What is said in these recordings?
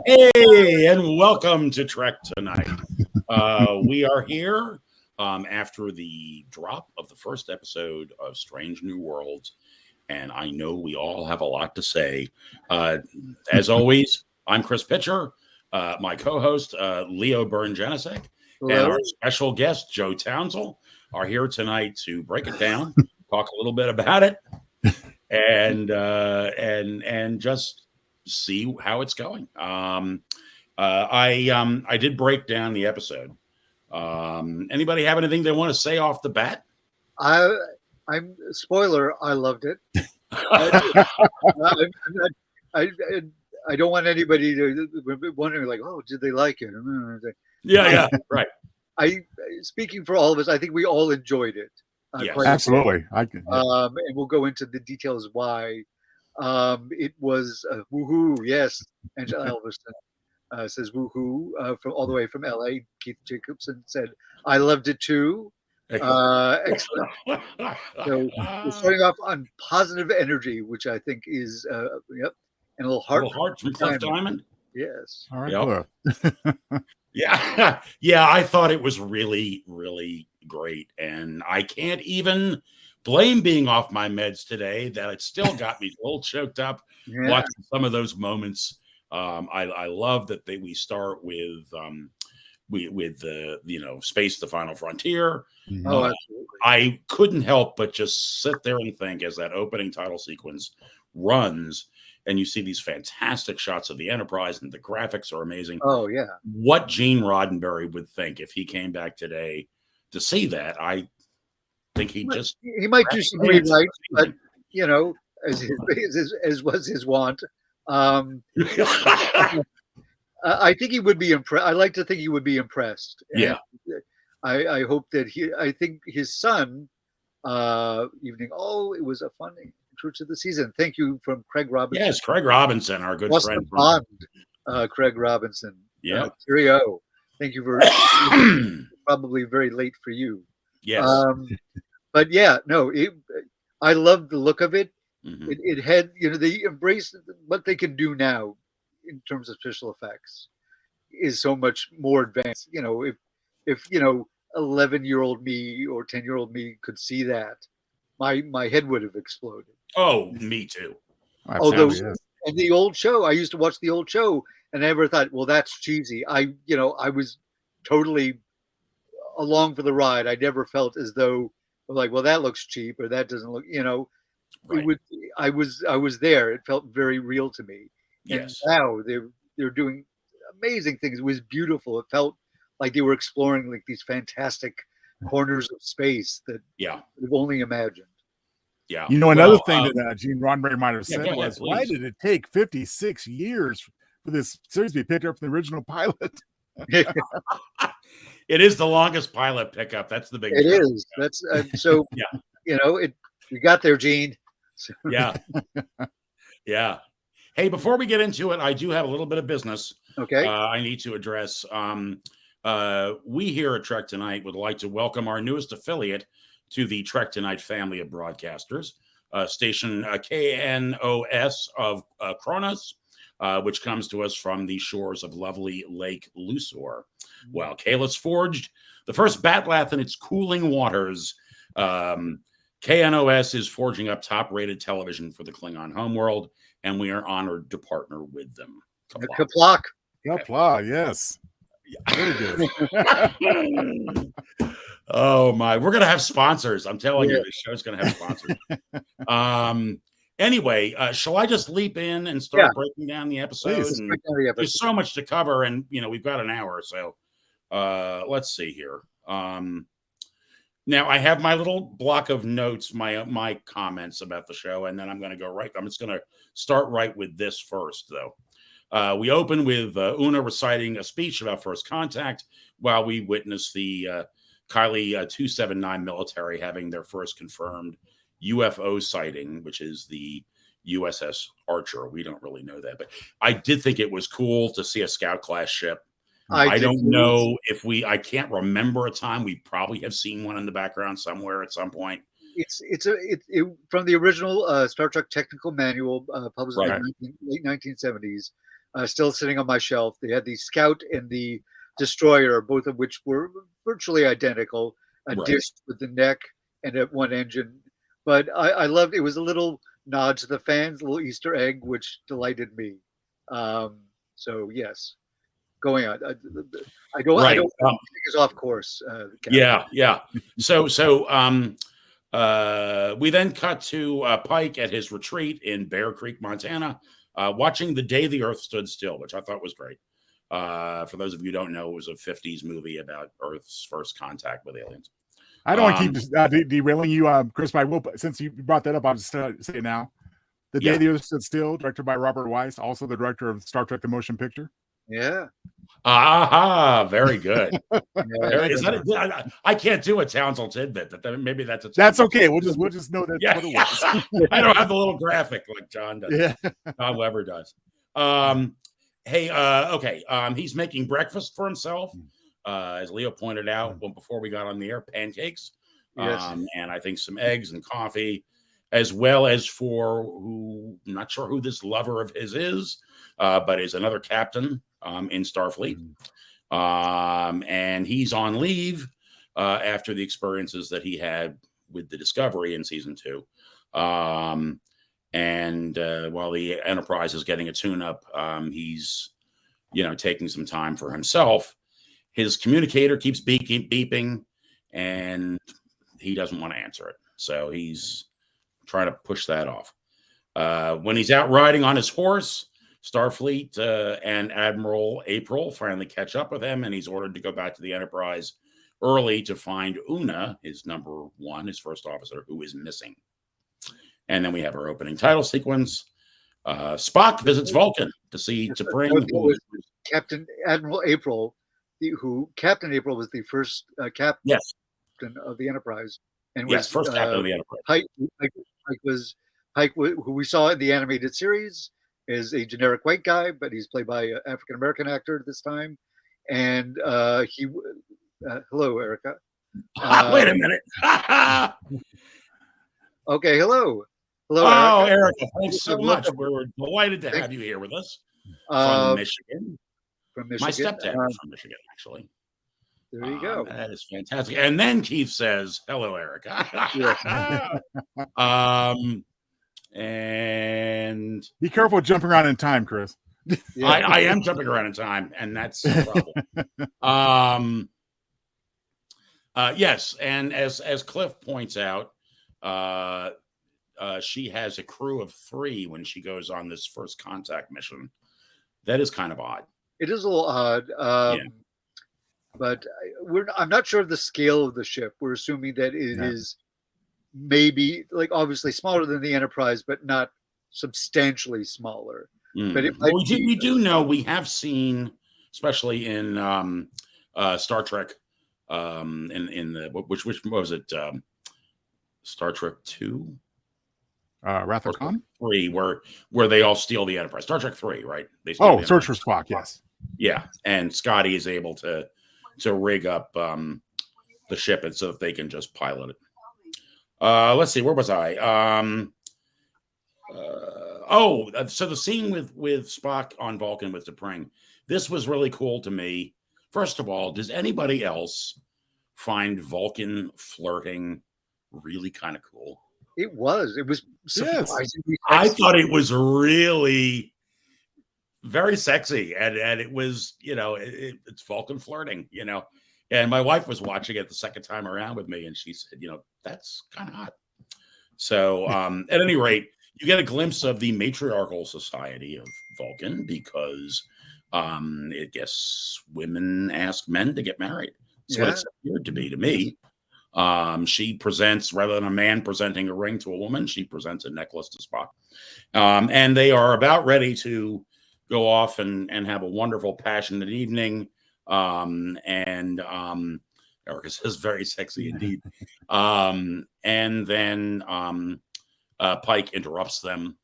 Hey, and welcome to Trek Tonight. We are here after the drop of the first episode of Strange New Worlds, and I know we all have a lot to say. As always, I'm Chris Pitcher. My co-host, Leo Jenicek, and our special guest, Joe Townsel, are here tonight to break it down, talk a little bit about it, and just see how it's going. I did break down the episode. Anybody have anything they want to say off the bat? I'm spoiler. I loved it. I don't want anybody to wondering like, oh, did they like it? Yeah, right. Speaking for all of us, I think we all enjoyed it. Yes. Absolutely. And we'll go into the details why. It was woohoo, yes. Angela Elverson says woohoo from all the way from LA. Keith Jacobson said, I loved it too. Excellent. So we're starting off on positive energy, which I think is yep. And a little heart from Cliff Diamond. Yes. All right. Yep. Yeah, I thought it was really, really great. And I can't even blame being off my meds today that it still got me a little choked up watching some of those moments. I love that we start with the Space, the Final Frontier. Oh, I couldn't help but just sit there and think as that opening title sequence runs and you see these fantastic shots of the Enterprise and the graphics are amazing. Oh yeah. What Gene Roddenberry would think if he came back today to see that. I think he might do some rewrites, but as was his wont. I think he would be impressed. I like to think he would be impressed. Yeah. I hope that I think his son, evening. Oh, it was a fun intro to the season. Thank you from Craig Robinson. Yes, Craig Robinson, our good friend. Craig Robinson. Yeah. Cheerio. Thank you for probably very late for you. Yes. But yeah, no, I love the look of it. Mm-hmm. It had, they embrace what they can do now in terms of special effects is so much more advanced. If 11-year-old me or 10-year-old me could see that, my head would have exploded. Oh, me too. Although, and the old show, I used to watch the old show, and I never thought, well, that's cheesy. I was totally along for the ride. I never felt as though like, well, that looks cheap or that doesn't look. Right. I was there. It felt very real to me. Yes. And now they're doing amazing things. It was beautiful. It felt like they were exploring like these fantastic corners of space that we've only imagined. Yeah. Another thing that Gene Roddenberry might have said was, why did it take 56 years for this series to be picked up from the original pilot? It is the longest pilot pickup. That's the big. It is. That's so. Yeah. You got there, Gene. Yeah. Yeah. Hey, before we get into it, I do have a little bit of business. Okay. I need to address. We here at Trek Tonight would like to welcome our newest affiliate to the Trek Tonight family of broadcasters, station KNOS of Kronos, which comes to us from the shores of lovely Lake Luthor. While Kalis forged the first Batlath in its cooling waters, KNOS is forging up top-rated television for the Klingon homeworld, and we are honored to partner with them. Kaplak. Kapla, yes. Very good. Oh my, we're gonna have sponsors. I'm telling you, this show's gonna have sponsors. Anyway, shall I just leap in and start breaking down the episode? There's so much to cover, and we've got an hour, so let's see here. Now I have my little block of notes, my comments about the show, and then I'm gonna go right. I'm just gonna start right with this first, though. We open with Una reciting a speech about first contact while we witness the Kylie 279 military having their first confirmed UFO sighting, which is the USS Archer. We don't really know that, but I did think it was cool to see a scout class ship. I don't know if I can't remember a time. We probably have seen one in the background somewhere at some point. It's from the original Star Trek technical manual published in the late 1970s. still sitting on my shelf. They had the Scout and the Destroyer, both of which were virtually identical, a Right. dish with the neck and one engine. But I loved it. Was a little nod to the fans, a little Easter egg, which delighted me. So yes, going on. I don't. Right. I don't take us off course. Yeah. So we then cut to Pike at his retreat in Bear Creek, Montana, watching The Day the Earth Stood Still, which I thought was great. For those of you who don't know, it was a 50s movie about Earth's first contact with aliens. I don't want to keep derailing you, Chris, but I will, since you brought that up, I'll just say it now. The Day the Earth Stood Still, directed by Robert Weiss, also the director of Star Trek: The Motion Picture. Yeah. Aha, very good. I can't do a Townsel tidbit, but maybe that's okay. We'll just know that's what it was. I don't have the little graphic like John does. Yeah. John Weber does. Hey, okay. He's making breakfast for himself. As Leo pointed out before we got on the air, pancakes. Yes. And I think some eggs and coffee, as well as for who, I'm not sure who this lover of his is, but is another captain in Starfleet. And he's on leave after the experiences that he had with the Discovery in season 2. And while the Enterprise is getting a tune-up, he's, taking some time for himself. His communicator keeps beeping, and he doesn't want to answer it. So he's trying to push that off. When he's out riding on his horse, Starfleet and Admiral April finally catch up with him, and he's ordered to go back to the Enterprise early to find Una, his number 1, his first officer, who is missing. And then we have our opening title sequence. Spock visits Vulcan to see T'Pring. Captain Admiral April, Captain April was the first captain of the Enterprise, and was first captain of the Enterprise. Pike, who we saw in the animated series, is a generic white guy, but he's played by an African American actor this time. And hello, Erica. Wait a minute. Okay, hello. Hello, Erica. Thanks so much. We're delighted to have you here with us from Michigan. My stepdad is from Michigan, actually. There you go. That is fantastic. And then Keith says, "Hello, Erica." And be careful jumping around in time, Chris. I am jumping around in time, and that's the problem. Yes, and as Cliff points out, she has a crew of 3 when she goes on this first contact mission. That is kind of odd. It is a little odd, but I'm not sure of the scale of the ship. We're assuming that it is maybe obviously smaller than the Enterprise, but not substantially smaller. But we do know, we have seen, especially in Star Trek, in the which was it? Star Trek 2. Wrath of Khan 3, where they all steal the Enterprise. Star Trek 3, right? Search for Spock. Yes. Yeah, and Scotty is able to rig up the ship, and so that they can just pilot it. Let's see, where was I? So the scene with Spock on Vulcan with T'Pring. This was really cool to me. First of all, does anybody else find Vulcan flirting really kind of cool? It was surprisingly I thought it was really very sexy, and it was, it's Vulcan flirting, and my wife was watching it the second time around with me, and she said, that's kind of hot. So at any rate, you get a glimpse of the matriarchal society of Vulcan, because I guess women ask men to get married. That's what it's appeared to be to me. She presents, rather than a man presenting a ring to a woman, she presents a necklace to Spock. And they are about ready to go off and have a wonderful, passionate evening. And Erica says, very sexy indeed. And then Pike interrupts them.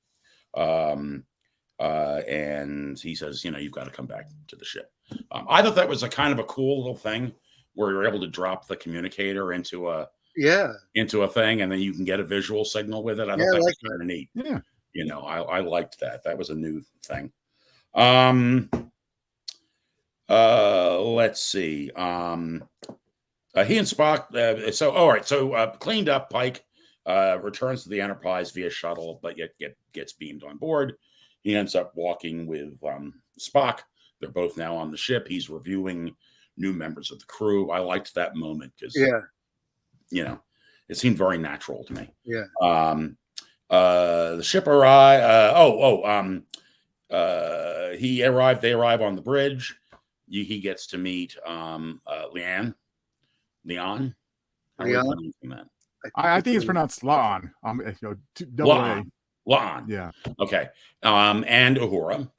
And he says, you've got to come back to the ship. I thought that was a kind of a cool little thing, where you're able to drop the communicator into a thing, and then you can get a visual signal with it. I thought that was kind of neat. Yeah. I liked that. That was a new thing. Let's see. He and Spock. All right. So cleaned up, Pike returns to the Enterprise via shuttle, but yet gets beamed on board. He ends up walking with Spock. They're both now on the ship. He's reviewing new members of the crew. I liked that moment because, it seemed very natural to me. Yeah. The ship arrived. They arrive on the bridge. He gets to meet Leon. I think it's pronounced Lon. Lon. Yeah. Okay. And Uhura.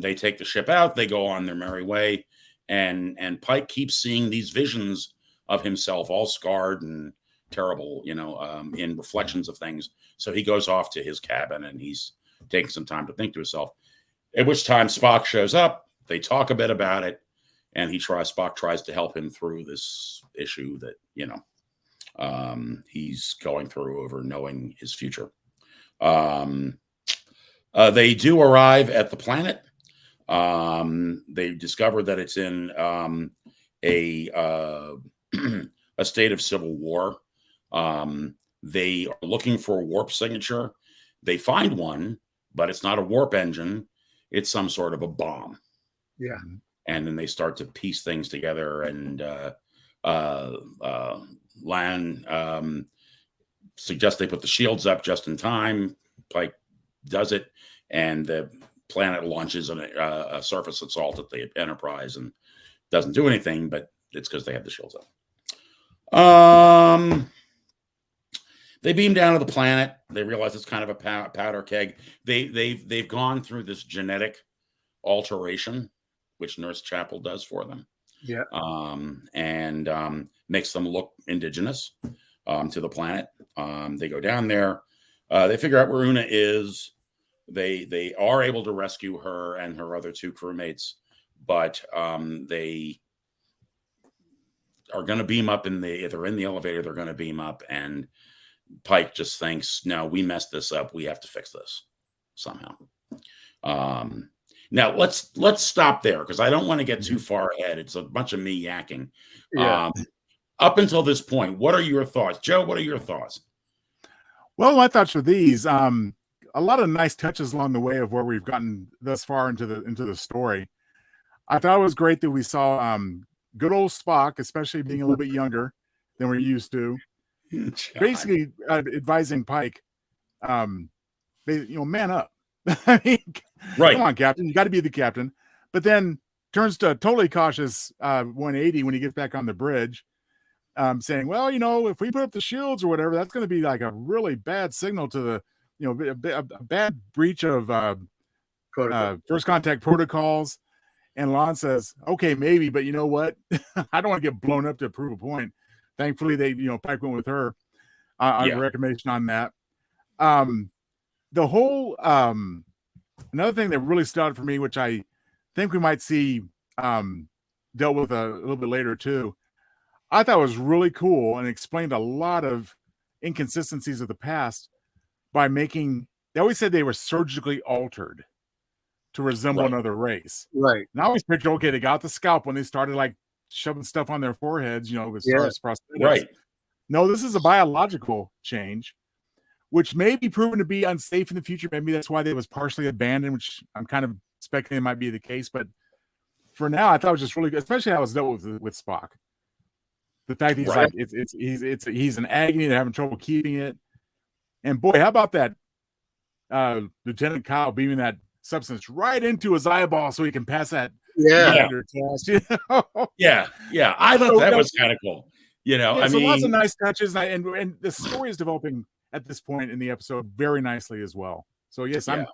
They take the ship out. They go on their merry way, and Pike keeps seeing these visions of himself, all scarred and terrible, in reflections of things. So he goes off to his cabin, and he's taking some time to think to himself. At which time Spock shows up. They talk a bit about it, and Spock tries to help him through this issue that he's going through over knowing his future. They do arrive at the planet. They discover that it's in a state of civil war. They are looking for a warp signature. They find one, but it's not a warp engine. It's some sort of a bomb. Yeah. And then they start to piece things together. And Lan suggests they put the shields up just in time. Pike does it, and the planet launches a surface assault at the Enterprise and doesn't do anything, but it's because they have the shields up. They beam down to the planet. They realize it's kind of a powder keg. They've gone through this genetic alteration, which Nurse Chapel does for them. Yeah. And makes them look indigenous to the planet. They go down there. They figure out where Una is. They are able to rescue her and her other two crewmates, but they are going to beam up if they're in the elevator, they're going to beam up, and Pike just thinks, no, we messed this up. We have to fix this somehow. Now let's stop there because I don't want to get too far ahead. It's a bunch of me yakking. Yeah. Up until this point, what are your thoughts, Joe? What are your thoughts? Well, my thoughts are these. A lot of nice touches along the way of where we've gotten thus far into the story. I thought it was great that we saw good old Spock, especially being a little bit younger than we're used to, basically advising Pike, man up. I mean, right. Come on, Captain, you got to be the captain. But then turns to a totally cautious 180 when he gets back on the bridge, saying, well, if we put up the shields or whatever, that's going to be like a really bad signal to the, a bad breach of first contact protocols. And Lon says, okay, maybe, but you know what? I don't want to get blown up to prove a point. Thankfully, they, Pike went with her on a recommendation on that. The whole, another thing that really stood out for me, which I think we might see dealt with a little bit later too, I thought was really cool and explained a lot of inconsistencies of the past by they always said they were surgically altered to resemble another race. Right. Now I always picture, okay, they got the scalp when they started like shoving stuff on their foreheads, with prosthetics. Right. No, this is a biological change, which may be proven to be unsafe in the future. Maybe that's why they was partially abandoned, which I'm kind of speculating might be the case. But for now, I thought it was just really good, especially how it was dealt with Spock. The fact that he's like he's in agony, they're having trouble keeping it. And boy, how about that Lieutenant Kyle beaming that substance right into his eyeball so he can pass that test. Yeah. I thought that was kind of cool. I mean, lots of nice touches, and the story is developing at this point in the episode very nicely as well. So yes, and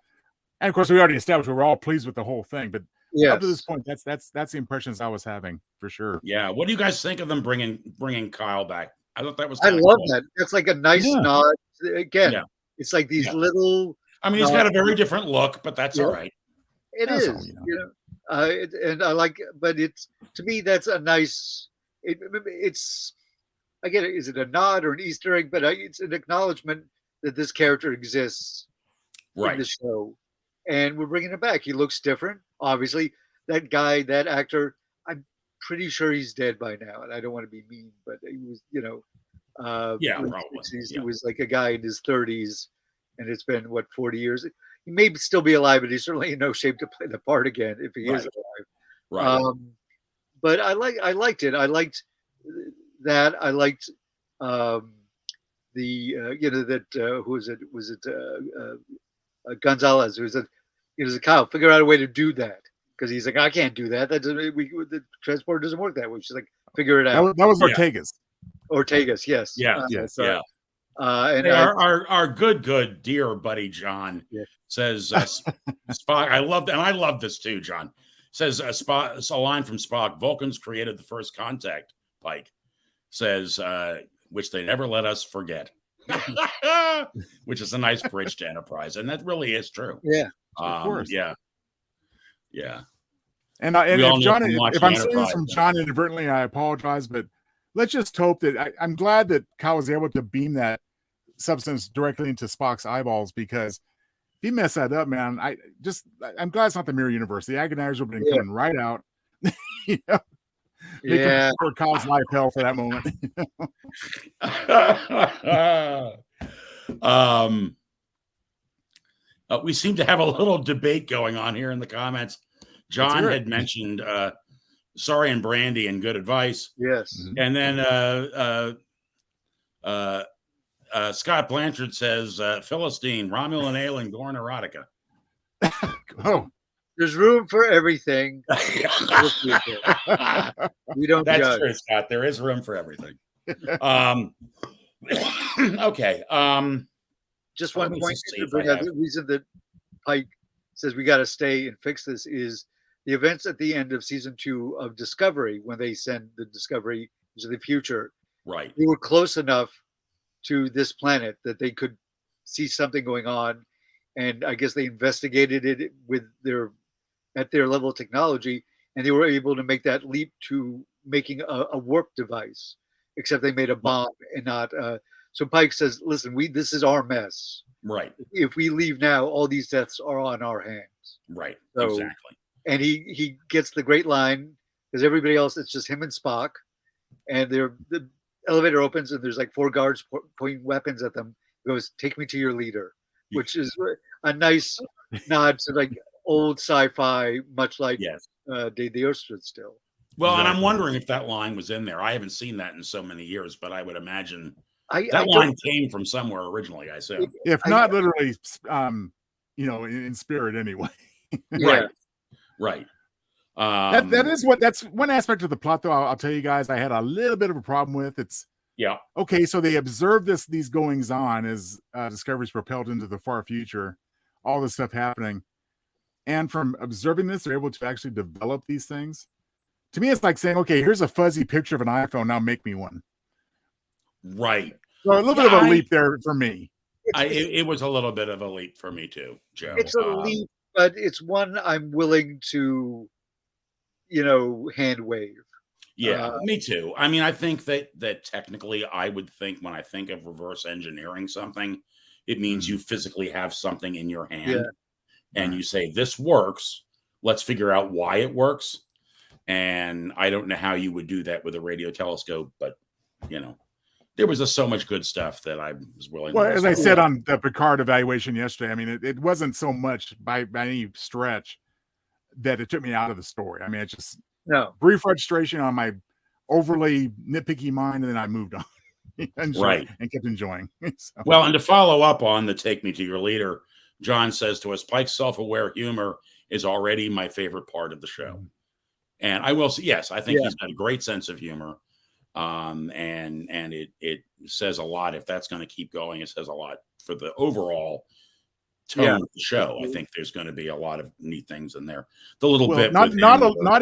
of course we already established we're all pleased with the whole thing, but up to this point, that's the impressions I was having for sure. Yeah. What do you guys think of them bringing Kyle back? I thought that was. I love cool. that. That's like a nice nod. Again, it's like these little. I mean, he's got a very different look, but that's all right. It is, and I like, but it's to me that's a nice. It's again, is it a nod or an Easter egg? But it's an acknowledgement that this character exists in the show. and we're bringing him back. He looks different. Obviously, that guy, that actor, I'm pretty sure he's dead by now, and I don't want to be mean, but he was, Yeah, late probably. 60s. Yeah. He was like a guy in his 30s, and it's been, 40 years? He may still be alive, but he's certainly in no shape to play the part again if he is alive. Right. But I liked it. I liked that. I liked the who was it? Was it Gonzalez? Who was a Kyle? Figure out a way to do that because he's like, I can't do that. That doesn't. The transporter doesn't work that way. She's like, figure it out. That was Yeah. Ortega's. Ortega's, yes. Yeah. Yes. Sorry. And Hey, our good dear buddy John Yeah. says Spock. I love this too. John says a line from Spock. Vulcans created the first contact. Pike says, which they never let us forget. Which is a nice bridge to Enterprise, and that really is true. Yeah, of course. Yeah. And We all if know John, from watching if I'm saying this Enterprise, from John inadvertently, I apologize, but let's just hope that I'm glad that Kyle was able to beam that substance directly into Spock's eyeballs, because if he messed that up, man, I'm glad it's not the mirror universe. The agonizers would have been coming right out. Making for Kyle's life hell for that moment. We seem to have a little debate going on here in the comments. John had mentioned Sorry and Brandy and good advice. Yes. And then Scott Blanchard says Philistine, Romulan ale, and Gorn erotica. Oh, there's room for everything. We don't That's judge. true, Scott. There is room for everything. Okay. Just one point to bring up. The reason that Pike says we got to stay and fix this is the events at the end of season 2 of Discovery, when they send the Discovery into the future. Right. They were close enough to this planet that they could see something going on, and I guess they investigated it at their level of technology, and they were able to make that leap to making a warp device, except they made a bomb and not. So Pike says, "Listen, this is our mess. Right. If we leave now, all these deaths are on our hands." Right. So, exactly. And he gets the great line, because everybody else, it's just him and Spock, and the elevator opens and there's like 4 guards pointing weapons at them. He goes, "Take me to your leader," which is a nice nod to like old sci-fi, much like Day the Earth Stood Still. Well, and I'm wondering if that line was in there. I haven't seen that in so many years, but I would imagine that line came from somewhere originally, I assume. If not literally, in spirit anyway. Right. That's one aspect of the plot, though. I'll tell you guys, I had a little bit of a problem with. Okay, so they observe these goings on as Discovery's propelled into the far future, all this stuff happening, and from observing this, they're able to actually develop these things. To me, it's like saying, okay, here's a fuzzy picture of an iPhone, now make me one. Right. So a little bit of a leap there for me. It was a little bit of a leap for me too, Joe. It's a leap, but it's one I'm willing to, hand wave. Yeah, me too. I mean, I think that technically, I would think when I think of reverse engineering something, it means you physically have something in your hand, and you say, "This works. Let's figure out why it works." And I don't know how you would do that with a radio telescope, but there was just so much good stuff that I was willing. Well, as I said on the Picard evaluation yesterday, I mean, it wasn't so much by any stretch that it took me out of the story. I mean, it's just brief frustration on my overly nitpicky mind, and then I moved on and kept enjoying. So. Well, and to follow up on the "Take Me to Your Leader," John says to us, Pike's self-aware humor is already my favorite part of the show. And I will say, yes, I think he's got a great sense of humor. And it says a lot. If that's going to keep going, it says a lot for the overall tone of the show. I think there's going to be a lot of neat things in there. The little bit, not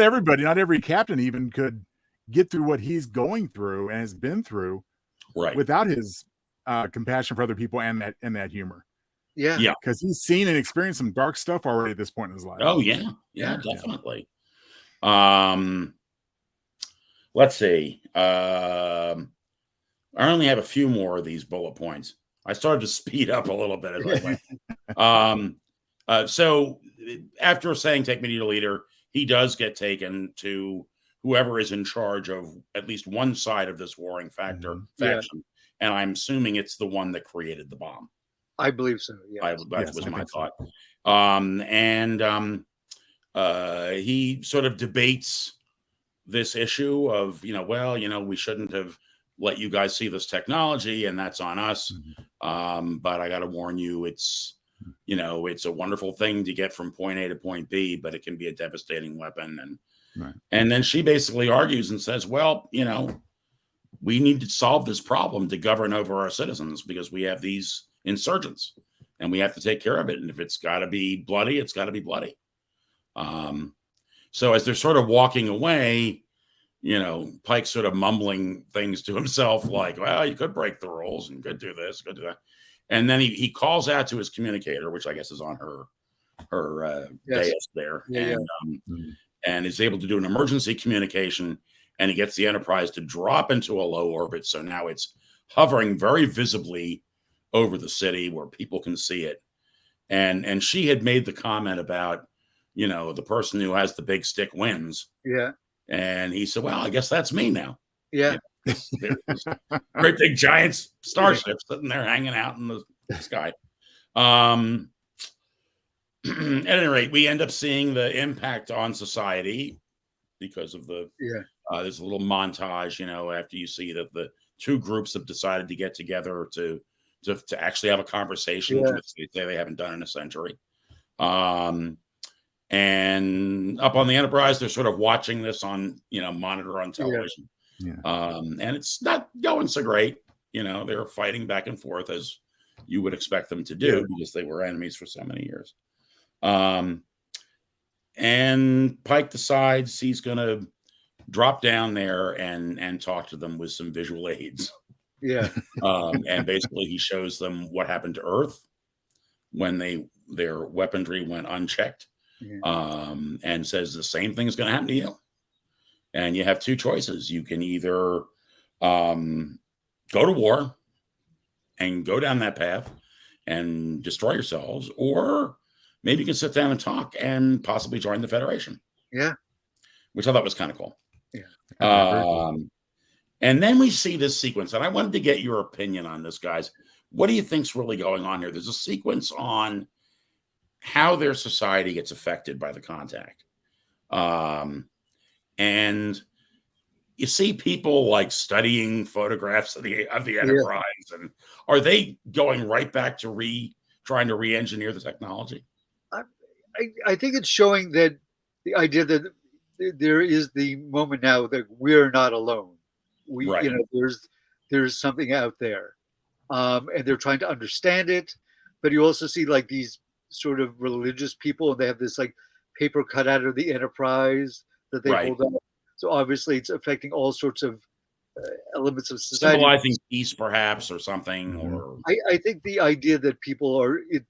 everybody, not every captain even could get through what he's going through and has been through, without his compassion for other people and that humor. Yeah, because he's seen and experienced some dark stuff already at this point in his life. Oh yeah, definitely. Let's see. I only have a few more of these bullet points. I started to speed up a little bit as I went. So after saying take me to your leader, he does get taken to whoever is in charge of at least one side of this warring faction. And I'm assuming it's the one that created the bomb. I believe so. That was my thought. So. He sort of debates this issue of, we shouldn't have let you guys see this technology, and that's on us. But I got to warn you, it's a wonderful thing to get from point A to point B, but it can be a devastating weapon. And then she basically argues and says, well, we need to solve this problem to govern over our citizens because we have these insurgents and we have to take care of it. And if it's got to be bloody, it's got to be bloody. So as they're sort of walking away, Pike's sort of mumbling things to himself like, well, you could break the rules and could do this, could do that. And then he calls out to his communicator, which I guess is on her dais there, and is able to do an emergency communication, and he gets the Enterprise to drop into a low orbit. So now it's hovering very visibly over the city where people can see it. And she had made the comment about, the person who has the big stick wins. Yeah. And he said, well, I guess that's me now. Yeah. There's great big giant starship sitting there hanging out in the sky. At any rate, we end up seeing the impact on society because of there's a little montage, after you see that the two groups have decided to get together to actually have a conversation, which they say they haven't done in a century. And up on the Enterprise, they're sort of watching this on, monitor on television. And it's not going so great. They're fighting back and forth as you would expect them to do because they were enemies for so many years. And Pike decides he's going to drop down there and talk to them with some visual aids. And basically he shows them what happened to Earth when their weaponry went unchecked. And says the same thing is going to happen to you. And you have two choices. You can either go to war and go down that path and destroy yourselves, or maybe you can sit down and talk and possibly join the Federation. Which I thought was kind of cool. And then we see this sequence, and I wanted to get your opinion on this, guys. What do you think's really going on here? There's a sequence on how their society gets affected by the contact. And you see people like studying photographs of the Enterprise, and are they going right back to trying to re-engineer the technology? I think it's showing that the idea that there is the moment now that we're not alone. There's something out there, and they're trying to understand it. But you also see like these sort of religious people, and they have this like paper cut out of the Enterprise that they hold up. So obviously it's affecting all sorts of elements of society. Symbolizing peace, perhaps, or something. Or I think the idea that people are it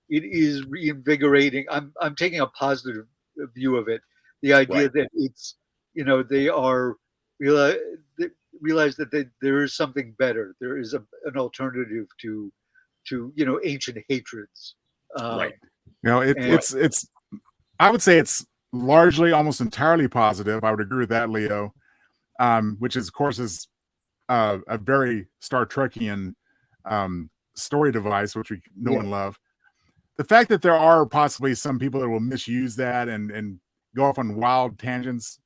is reinvigorating. I'm taking a positive view of it. The idea that it's they are realize that there is something better. There is an alternative to ancient hatreds. It's I would say it's largely, almost entirely positive. I would agree with that, Leo. Which is, of course, is a very Star Trekian story device, which we know and love. The fact that there are possibly some people that will misuse that and go off on wild tangents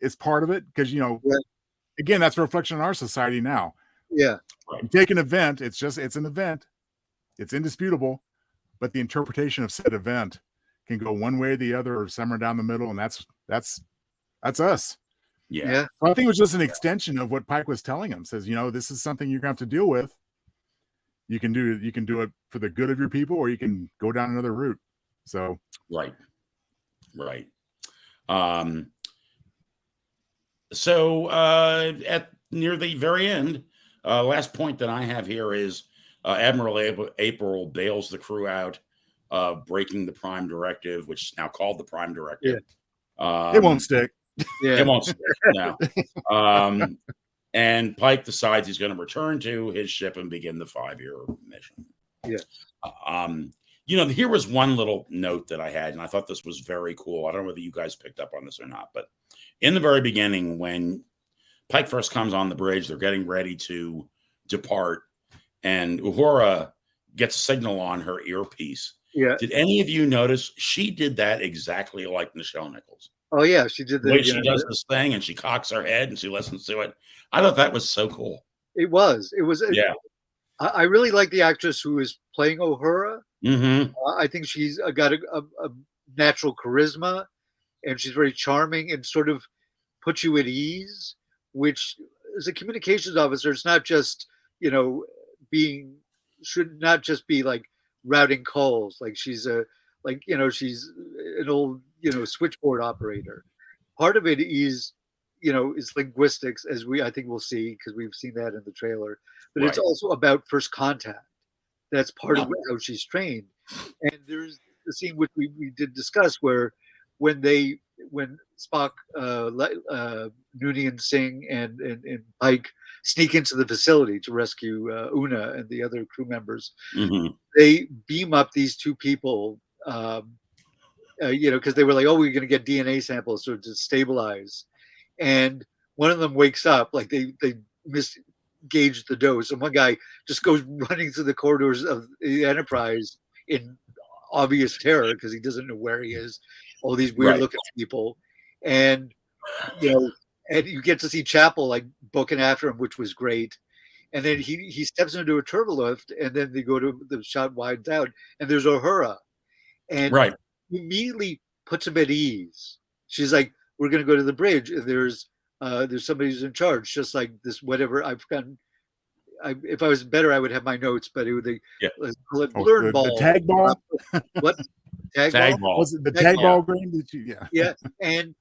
is part of it, because again, that's a reflection on our society now. You take an event, it's an event, it's indisputable, but the interpretation of said event can go one way or the other, or somewhere down the middle, and that's us. So I think it was just an extension of what Pike was telling him. Says, this is something you're going to have to deal with. You can do it for the good of your people, or you can go down another route. So right. So at near the very end, last point that I have here is Admiral April bails the crew out, breaking the Prime Directive, which is now called the Prime Directive. It won't stick. It won't stick. No. And Pike decides he's going to return to his ship and begin the 5-year mission. Here was one little note that I had, and I thought this was very cool. I don't know whether you guys picked up on this or not, but in the very beginning, when Pike first comes on the bridge, they're getting ready to depart, and Uhura gets a signal on her earpiece. Yeah. Did any of you notice she did that exactly like Nichelle Nichols? Oh yeah, she did the way she does this thing, and she cocks her head and she listens to it. I thought that was so cool. It was. Yeah. I really like the actress who is playing Uhura. Mm-hmm. I think she's got a natural charisma, and she's very charming and sort of puts you at ease. Which, as a communications officer, it's not just should not just be like routing calls. Like she's she's an old switchboard operator. Part of it is is linguistics, as I think we'll see, because we've seen that in the trailer. But It's also about first contact. That's part of how she's trained. And there's the scene which we did discuss where when Spock, Noonien Singh, and Pike sneak into the facility to rescue Una and the other crew members, they beam up these two people, because they were like, oh, we're going to get DNA samples to stabilize. And one of them wakes up, like they misgauged the dose. And one guy just goes running through the corridors of the Enterprise in obvious terror because he doesn't know where he is. All these weird looking people. And, and you get to see Chapel like booking after him, which was great. And then he steps into a turbolift, and then they go to the shot widens out, and there's Uhura. And immediately puts him at ease. She's like, we're going to go to the bridge, and there's somebody who's in charge, just like this, whatever I've gotten. If I was better, I would have my notes, but it would learn ball. The tag ball? What? Tag ball? Was it the tag ball game? Yeah. And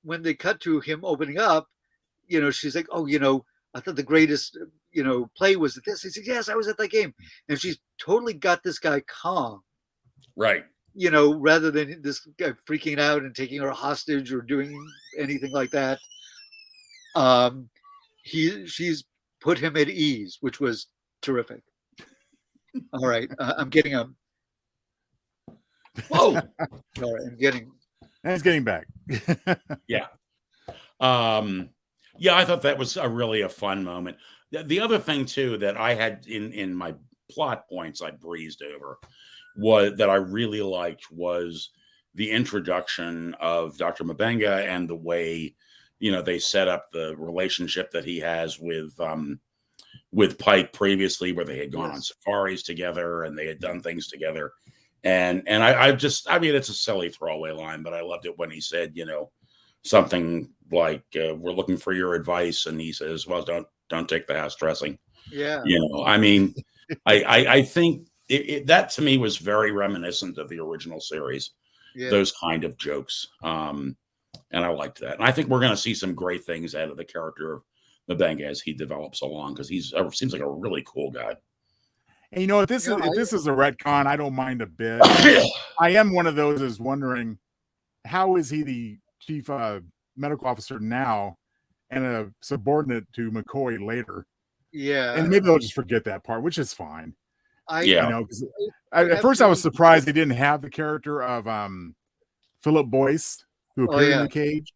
when they cut to him opening up, she's like, oh, I thought the greatest, play was this. He said, yes, I was at that game. And she's totally got this guy calm. Right. Rather than this guy freaking out and taking her hostage or doing anything like that. She's put him at ease, which was terrific. All right. I'm getting a. Whoa. All right. And it's getting back. Yeah. Yeah, I thought that was really a fun moment. The other thing, too, that I had in my plot points I breezed over that I really liked was the introduction of Dr. Mabenga and the way, they set up the relationship that he has with Pike previously, where they had gone on safaris together and they had done things together. And I mean, it's a silly throwaway line, but I loved it when he said, something like, we're looking for your advice. And he says, well, don't take the house dressing. Yeah. I mean, I think that to me was very reminiscent of the original series, those kind of jokes. And I liked that. And I think we're going to see some great things out of the character of Mabenga as he develops along, because seems like a really cool guy. And if this is a retcon, I don't mind a bit. I am one of those is wondering, how is he the chief medical officer now and a subordinate to McCoy later? Yeah. And maybe they'll just forget that part, which is fine. At first I was surprised they didn't have the character of Philip Boyce, who appeared in the cage.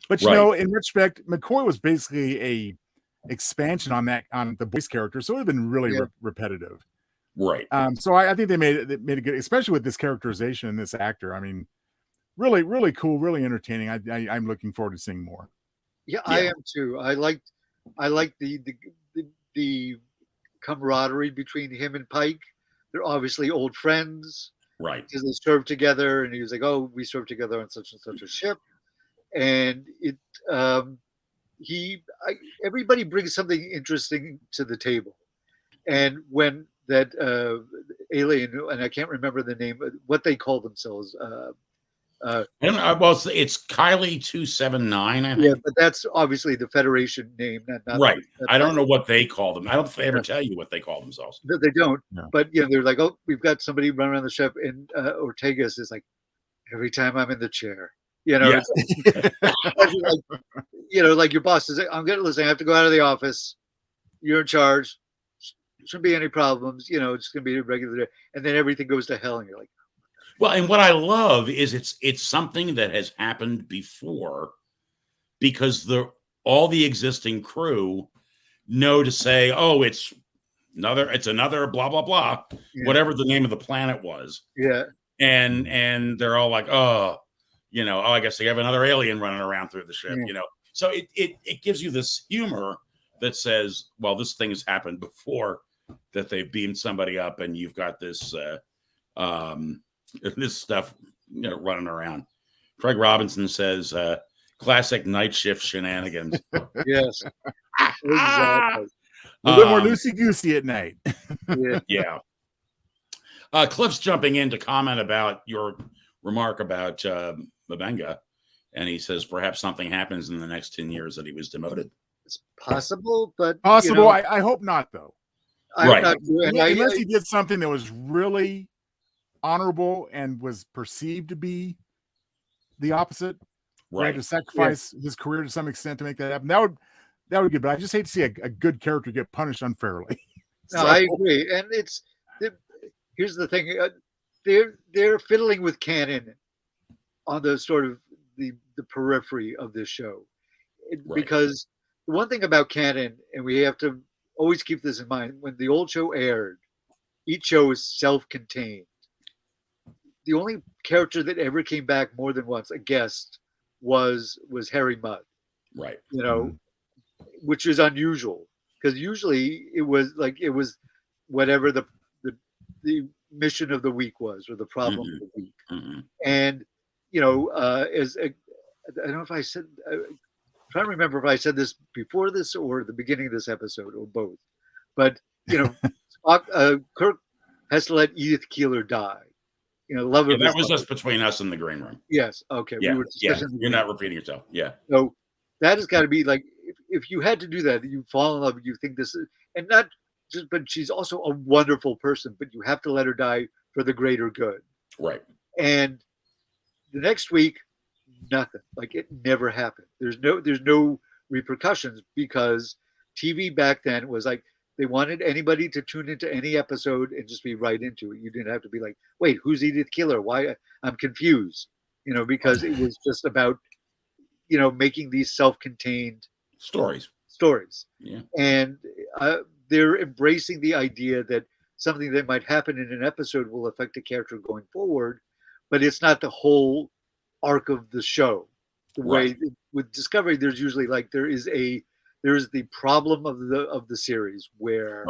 But in retrospect, McCoy was basically a expansion on the Boyce character, so it would have been really repetitive. Right. So I think they made it good, especially with this characterization and this actor. I mean, really, really cool, really entertaining. I'm looking forward to seeing more. Yeah, I am too. I like the camaraderie between him and Pike. They're obviously old friends. Right. Because they served together, and he was like, oh, we served together on such and such a ship. And everybody brings something interesting to the table. And when that alien, and I can't remember the name, what they call themselves. It's Kylie 279, I think. Yeah, but that's obviously the Federation name. Not right. I don't know what they call them. I don't ever tell you what they call themselves. They don't. No. But they're like, oh, we've got somebody running around the ship, and Ortega's is like, every time I'm in the chair. Like, like your boss is like, listen, I have to go out of the office. You're in charge. shouldn't be any problems. It's going to be a regular day, and then everything goes to hell, and you're like, well, and what I love is it's something that has happened before, because all the existing crew know to say, oh, it's another blah blah blah, whatever the name of the planet was. Yeah. And they're all like, oh, I guess they have another alien running around through the ship, So it gives you this humor that says, well, this thing has happened before, that they've beamed somebody up, and you've got this this stuff running around. Craig Robinson says, classic night shift shenanigans. Yes. Exactly. A little more loosey-goosey at night. Yeah. Cliff's jumping in to comment about your remark about Mabenga, and he says perhaps something happens in the next 10 years that he was demoted. It's possible, but possible. I hope not, though. Right. Unless he did something that was really honorable and was perceived to be the opposite. Right. Had to sacrifice his career to some extent to make that happen. That would be good. But I just hate to see a good character get punished unfairly. No, I agree. And here's the thing: they're fiddling with canon on the sort of the periphery of this show, because the one thing about canon, and we have to always keep this in mind, when the old show aired, each show is self-contained. The only character that ever came back more than once, a guest, was Harry Mudd. Right. Which is unusual, because usually it was whatever the mission of the week was, or the problem of the week. And I don't know if I said, I'm trying to remember if I said this before this or the beginning of this episode, or both, but Kirk has to let Edith Keeler die. Love of that was just between us in the green room. Yes. Okay. Yeah. You're not repeating yourself. Yeah. So that has got to be like, if you had to do that, you fall in love, and you think this is, and not just, but she's also a wonderful person, but you have to let her die for the greater good. Right. And the next week, nothing. Like, it never happened. There's no repercussions, because TV back then was like, they wanted anybody to tune into any episode and just be right into it. You didn't have to be like, wait, who's Edith Keeler? Why? I'm confused. Because it was just about, making these self-contained stories. Yeah. And they're embracing the idea that something that might happen in an episode will affect a character going forward, but it's not the whole arc of the show. The way with Discovery, there's usually there is the problem of the series, where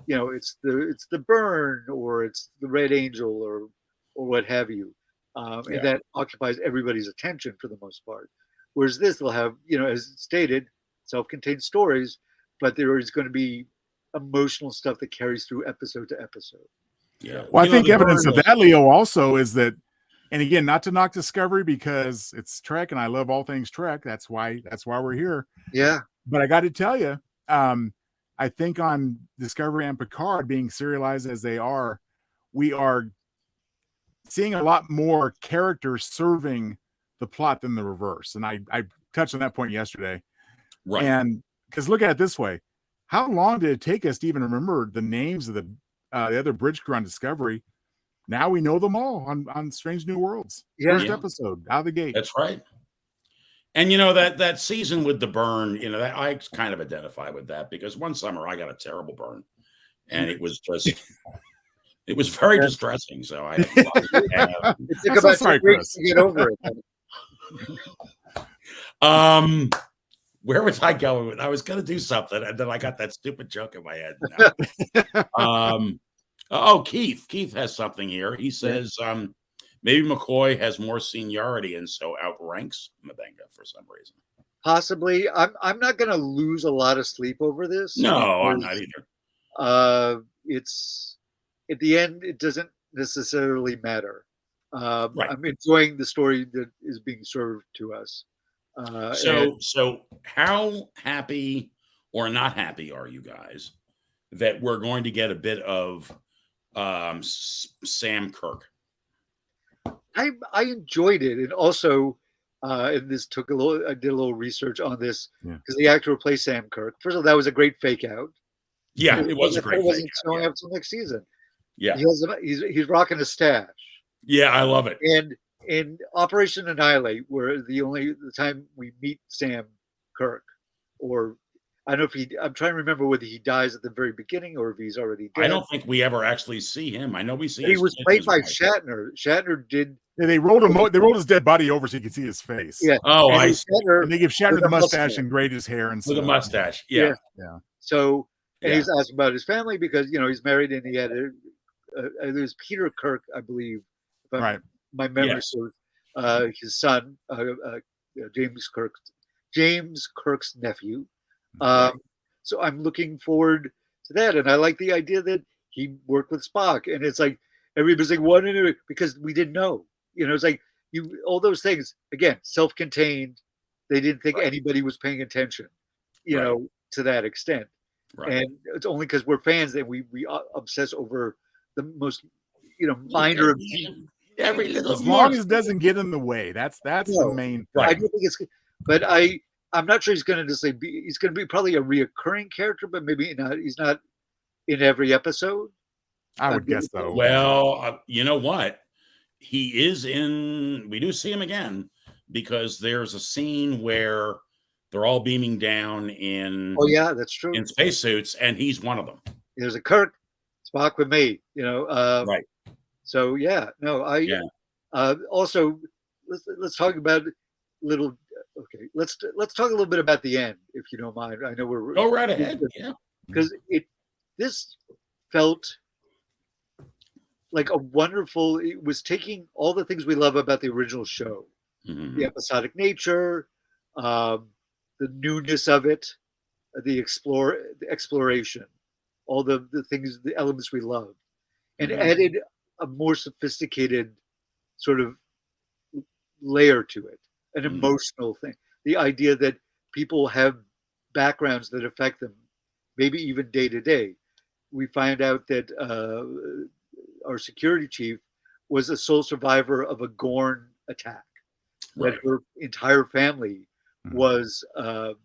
it's the burn, or it's the Red Angel, or what have you, and that occupies everybody's attention for the most part. Whereas this, they'll have, as stated, self-contained stories, but there is going to be emotional stuff that carries through episode to episode. Yeah. Well, I think evidence of that, Leo, also is that, and again, not to knock Discovery, because it's Trek and I love all things Trek. That's why we're here. Yeah. But I got to tell you, I think on Discovery and Picard being serialized as they are, we are seeing a lot more characters serving the plot than the reverse. And I touched on that point yesterday. Right. And because look at it this way, how long did it take us to even remember the names of the other bridge crew on Discovery? Now we know them all on Strange New Worlds. First episode out of the gate. That's right. And that season with the burn, that I kind of identify with that, because one summer I got a terrible burn, and it was just, it was very distressing. So I it took about 2 weeks to get over it. Where was I going with? I was going to do something, and then I got that stupid joke in my head. Keith has something here. He says, maybe McCoy has more seniority and so outranks Mabenga for some reason. Possibly. I'm not going to lose a lot of sleep over this. No, I'm not either. It's, at the end, it doesn't necessarily matter. Right. I'm enjoying the story that is being served to us. So how happy or not happy are you guys that we're going to get a bit of Sam Kirk? I enjoyed it, and also, and this took I did a little research on this, because the actor who plays Sam Kirk, first of all, that was a great fake out. Yeah, it was a great It fake wasn't out. showing Yeah. up till next season. Yeah. He's rocking a stash. Yeah, I love it. And in Operation Annihilate, where the time we meet Sam Kirk, or I don't know if I'm trying to remember whether he dies at the very beginning or if he's already dead. I don't think we ever actually see him. I know we see But he his was kid played and by his wife. Shatner. Shatner did. Yeah, they rolled his dead body over so you could see his face. Yeah. Oh, and I it's see. Shatner And they give Shatner with the a mustache and grayed his hair and With a stuff. mustache. Yeah. Yeah. So, and Yeah. he's asked about his family because he's married and he had it was Peter Kirk, I believe, if Right. my memory Yes. serves. His son, James Kirk's nephew. Right. So I'm looking forward to that, and I like the idea that he worked with Spock, and it's like everybody's like, "What?" Because we didn't know. It's like all those things again, self-contained. They didn't think Right. anybody was paying attention, Right. to that extent. Right. And it's only because we're fans that we obsess over the most, minor of Every little As long as it doesn't get in the way. That's the No. main thing. I don't think it's, but I'm not sure he's going to just like he's going to be probably a reoccurring character, but maybe not. He's not in every episode. I would guess so. Well, you know what? He is in. We do see him again because there's a scene where they're all beaming down in. Oh yeah, that's true. In spacesuits, and he's one of them. There's a Kirk, Spock with me. Right. So yeah, no, also let's talk about little. Okay, let's talk a little bit about the end, if you don't mind. I know we're Go right ahead. Yeah. Because this felt like a wonderful. It was taking all the things we love about the original show, Mhm. the episodic nature, the newness of it, the exploration, all the things, the elements we love, and Mhm. added a more sophisticated sort of layer to it, an Mhm. emotional thing. The idea that people have backgrounds that affect them, maybe even day to day. We find out that our security chief was a sole survivor of a Gorn attack. Right. That her entire family Mhm.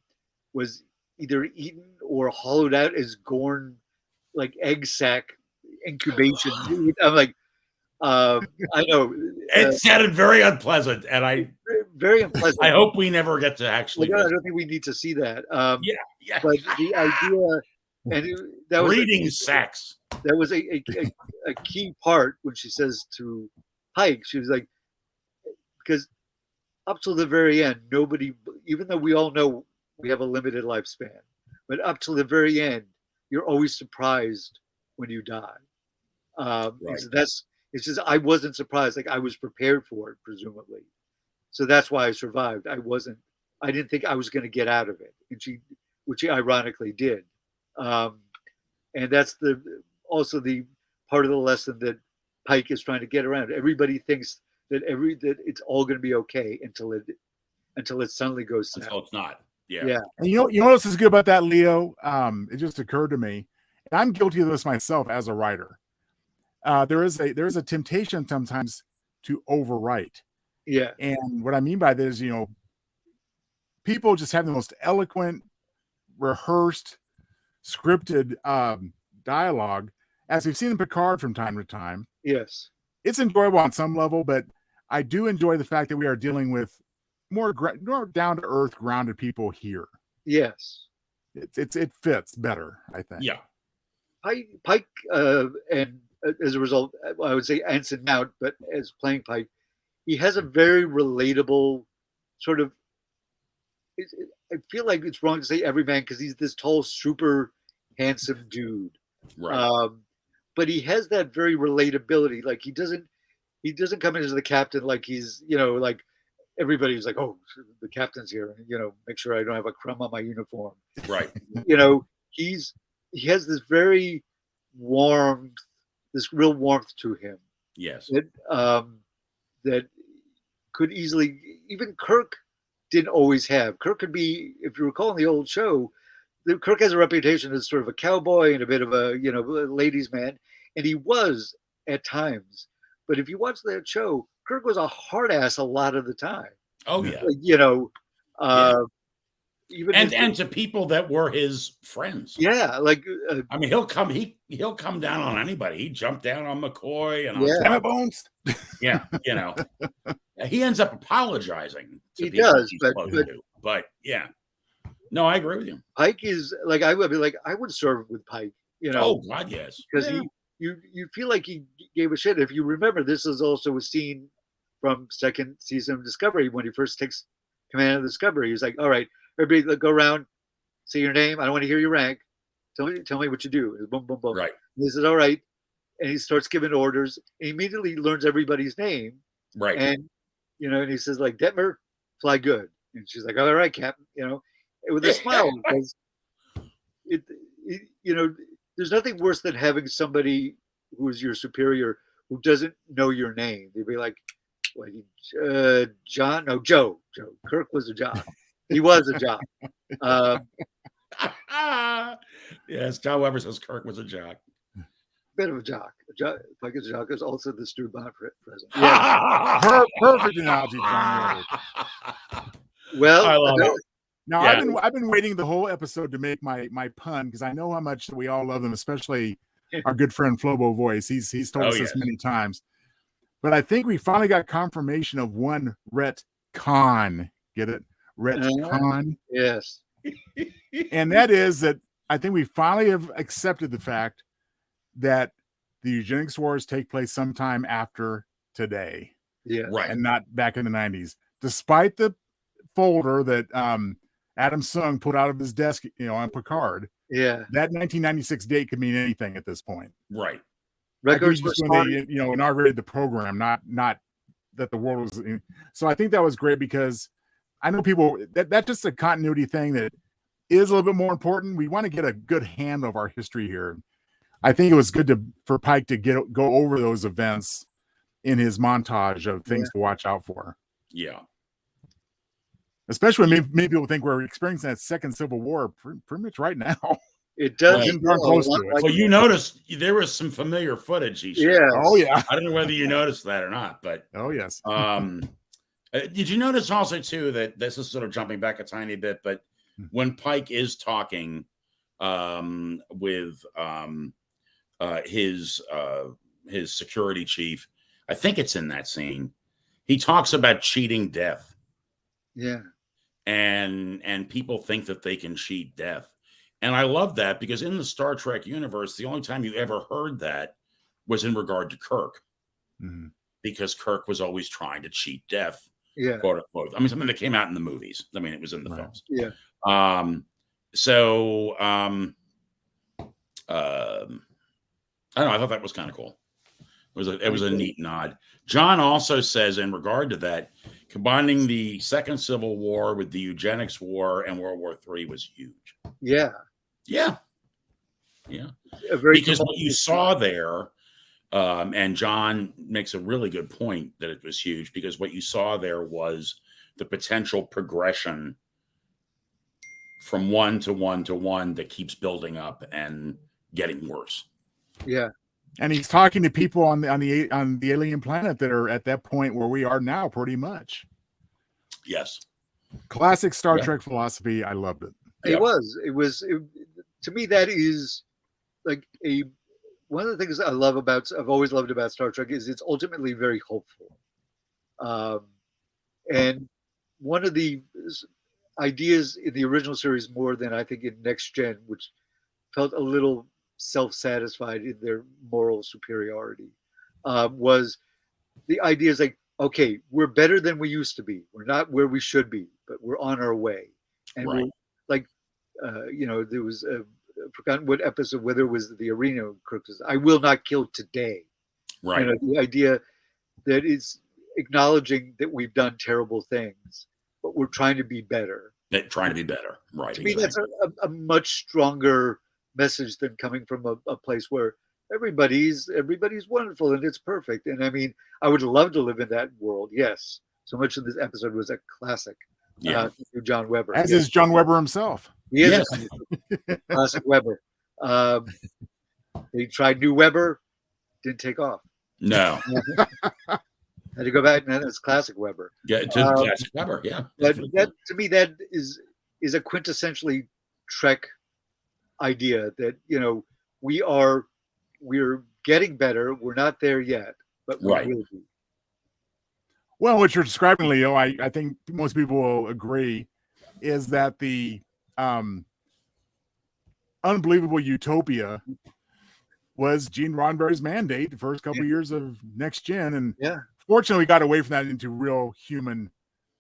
was either eaten or hollowed out as Gorn, like egg sac incubation. I'm like, I know It sounded very unpleasant, and very unpleasant. I hope we never get to actually. I don't think we need to see that. Yeah. But the idea, that was breeding sex. that was a key part when she says to Pike, she was like, because up till the very end, nobody, even though we all know we have a limited lifespan, but up till the very end, you're always surprised when you die. Right. It's just I wasn't surprised. Like I was prepared for it, presumably. So that's why I survived. I didn't think I was going to get out of it, which she ironically did. And that's also the part of the lesson that Pike is trying to get around. Everybody thinks that it's all going to be okay until it suddenly goes south. Until it's not. Yeah. Yeah. And you know what else is good about that, Leo? It just occurred to me, and I'm guilty of this myself as a writer. There is a temptation sometimes to overwrite. Yeah. And what I mean by this is, people just have the most eloquent, rehearsed, scripted dialogue, as we've seen in Picard from time to time. Yes. It's enjoyable on some level, but I do enjoy the fact that we are dealing with more down-to-earth, grounded people here. Yes. It fits better, I think. Yeah. Pike, and as a result, I would say Anson Mount, but as playing Pike, he has a very relatable sort of. I feel like it's wrong to say everyman because he's this tall, super handsome dude. Right. But he has that very relatability. Like he doesn't come in as the captain like he's like everybody's like, oh, the captain's here, make sure I don't have a crumb on my uniform. Right. He has this very warm, this real warmth to him. Yes. That could easily, even Kirk didn't always have. Kirk could be, if you recall in the old show, Kirk has a reputation as sort of a cowboy and a bit of a ladies' man, and he was at times. But if you watch that show, Kirk was a hard ass a lot of the time. Oh yeah. even and to people that were his friends. yeah, like I mean, he'll come down on anybody. He jumped down on McCoy and Yeah. on Damn it, Bones. yeah, you know, he ends up apologizing to He people does, he's but- close to. But yeah, no, I agree with you. Pike is like I would be like I would serve with Pike, you know, Oh God, yes, because yeah. you feel like he gave a shit. If you remember, this is also a scene from second season of Discovery when he first takes command of Discovery. He's like, "All right, everybody, go around, say your name. I don't want to hear your rank. Tell me what you do." It's boom, boom, boom. Right, And he says, "All right," and he starts giving orders. And he immediately learns everybody's name, right. and and he says like, "Detmer, fly good," and she's like, "All right, Captain," with a smile because it there's nothing worse than having somebody who is your superior who doesn't know your name. They'd be like, John? No, Joe. Kirk was a job. He was a job. Yes, John Weber says Kirk was a jock. Bit of a jock. Pike is a jock is also the Stu Bond president. Yeah. Perfect analogy, John Weber. Well, I love it. Now Yeah. I've been waiting the whole episode to make my pun because I know how much we all love him, especially our good friend Flobo Voice. He's told us this many times. But I think we finally got confirmation of one retcon. Get it? Retcon. Yes. And that is that I think we finally have accepted the fact that the eugenics wars take place sometime after today. Yeah. Right. And not back in the 90s. Despite the folder that Adam Sung put out of his desk, on Picard. Yeah. That 1996 date could mean anything at this point. Right. Records were just when they, inaugurated the program, not that the world was. So I think that was great because I know people that's just a continuity thing that is a little bit more important. We want to get a good handle of our history here. I think it was good for Pike to go over those events in his montage of things to watch out for. Yeah. Especially when many people think we're experiencing that second Civil War pretty much right now. It does. Right. Close to it. Well, you noticed there was some familiar footage. Yeah. Oh yeah. I don't know whether you noticed that or not, but oh yes. Did you notice also too that this is sort of jumping back a tiny bit, but when Pike is talking with his security chief, I think it's in that scene. He talks about cheating death. Yeah. And people think that they can cheat death. And I love that because in the Star Trek universe, the only time you ever heard that was in regard to Kirk. Mm-hmm. Because Kirk was always trying to cheat death. Yeah. Quote unquote. I mean, something that came out in the movies. I mean, it was in the films. Yeah. I don't know. I thought that was kind of cool. It was a neat nod. John also says in regard to that, combining the Second Civil War with the Eugenics War and World War III was huge. Yeah. Yeah. Yeah. Because what you saw there, and John makes a really good point that it was huge because what you saw there was the potential progression from one to one to one that keeps building up and getting worse. Yeah. And he's talking to people on the alien planet that are at that point where we are now, pretty much. Yes. Classic Star Trek philosophy. I loved it. It was to me, that is like one of the things I've always loved about Star Trek is it's ultimately very hopeful. And one of the ideas in the original series more than I think in Next Gen, which felt a little self-satisfied in their moral superiority, was the idea is like, okay, we're better than we used to be. We're not where we should be, but we're on our way. And we're like, there was forgotten what episode, whether it was the arena, Kirk says, "I will not kill today." Right. The idea that is acknowledging that we've done terrible things, but we're trying to be better. Trying to be better. Right. To me, that's a much stronger message than coming from a place where everybody's wonderful and it's perfect. And I mean, I would love to live in that world. Yes. So much of this episode was a classic. Yeah. John Weber. As is John Weber himself. He is a classic Weber. They tried new Weber, didn't take off. No. Had to go back, and then it's classic Weber. Yeah, classic Weber. Yeah. But that, to me, that is is a quintessentially Trek idea that, you know, we're getting better. We're not there yet, but we Right. will be. Well, what you're describing, Leo, I think most people will agree, is that the unbelievable utopia was Gene Roddenberry's mandate the first couple of years of Next Gen, and fortunately, we got away from that into real human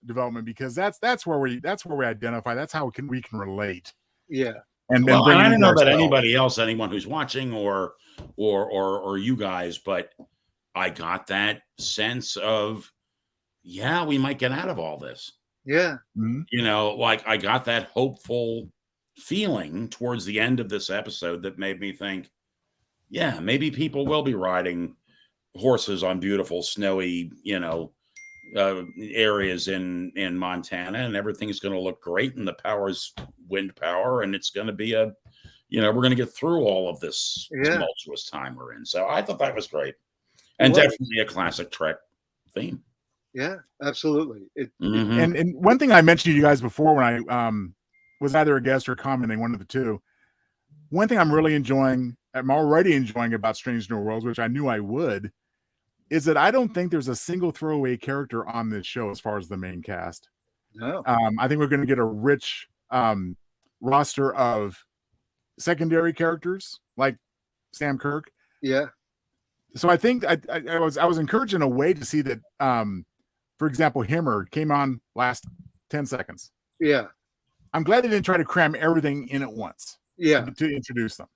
development, because that's where we identify. That's how we can relate. Yeah. And well, and I don't know about ourselves. anybody else, anyone who's watching or you guys, but I got that sense of, yeah, we might get out of all this. Yeah. Mm-hmm. You know, like I got that hopeful feeling towards the end of this episode that made me think, yeah, maybe people will be riding horses on beautiful snowy, you know, areas in Montana, and everything's going to look great, and the power's wind power, and it's going to be a, you know, we're going to get through all of this tumultuous time we're in. So I thought that was great, and definitely a classic Trek theme. Yeah, absolutely. And one thing I mentioned to you guys before when I was either a guest or commenting, one of the two. One thing I'm already enjoying about Strange New Worlds, which I knew I would, is that I don't think there's a single throwaway character on this show as far as the main cast. No. I think we're going to get a rich roster of secondary characters like Sam Kirk. Yeah. So I think I was encouraged in a way to see that, for example, Himmer came on last 10 seconds. Yeah. I'm glad they didn't try to cram everything in at once. Yeah. To introduce them.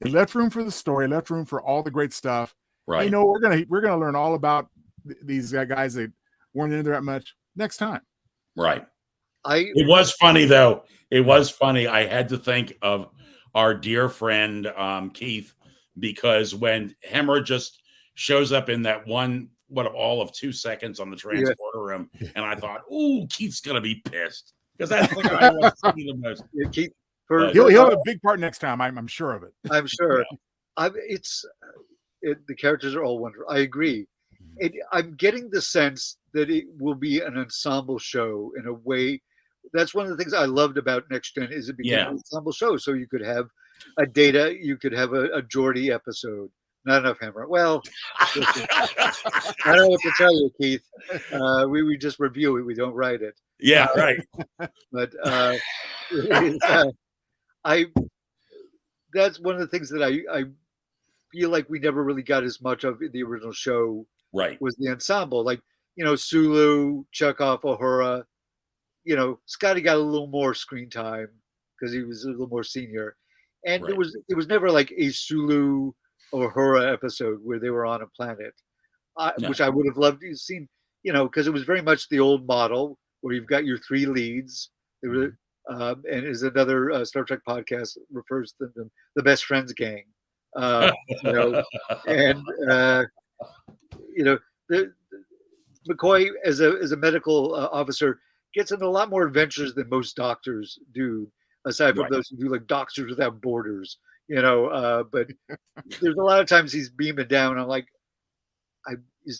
They left room for the story, left room for all the great stuff. Right. You know, we're gonna learn all about these guys that weren't in there that much next time. Right. It was funny though. It was funny. I had to think of our dear friend Keith, because when Hemmer just shows up in that all of 2 seconds on the transporter room, and I thought, ooh, Keith's gonna be pissed, because that's the guy I want to see the most. Yeah, Keith, he'll have a big part next time. I'm sure of it. I'm sure. The characters are all wonderful. I agree. I'm getting the sense that it will be an ensemble show in a way. That's one of the things I loved about Next Gen, is it became an ensemble show. So you could have a Data, you could have a Geordi episode. Not enough Hammer. Well, I don't know what to tell you, Keith. We just review it. We don't write it. Yeah, right. But that's one of the things that I feel like we never really got as much of in the original show. Right. Was the ensemble, like, you know, Sulu, Chekhov, Uhura. You know, Scotty got a little more screen time because he was a little more senior, and it was never like a Sulu or Uhura episode where they were on a planet, which I would have loved to have seen. You know, because it was very much the old model where you've got your three leads. There were, and is another Star Trek podcast refers to them the best friends gang. You know, and you know, McCoy as a medical officer gets into a lot more adventures than most doctors do, aside from those who do like Doctors Without Borders. You know, but there's a lot of times he's beaming down. I'm like,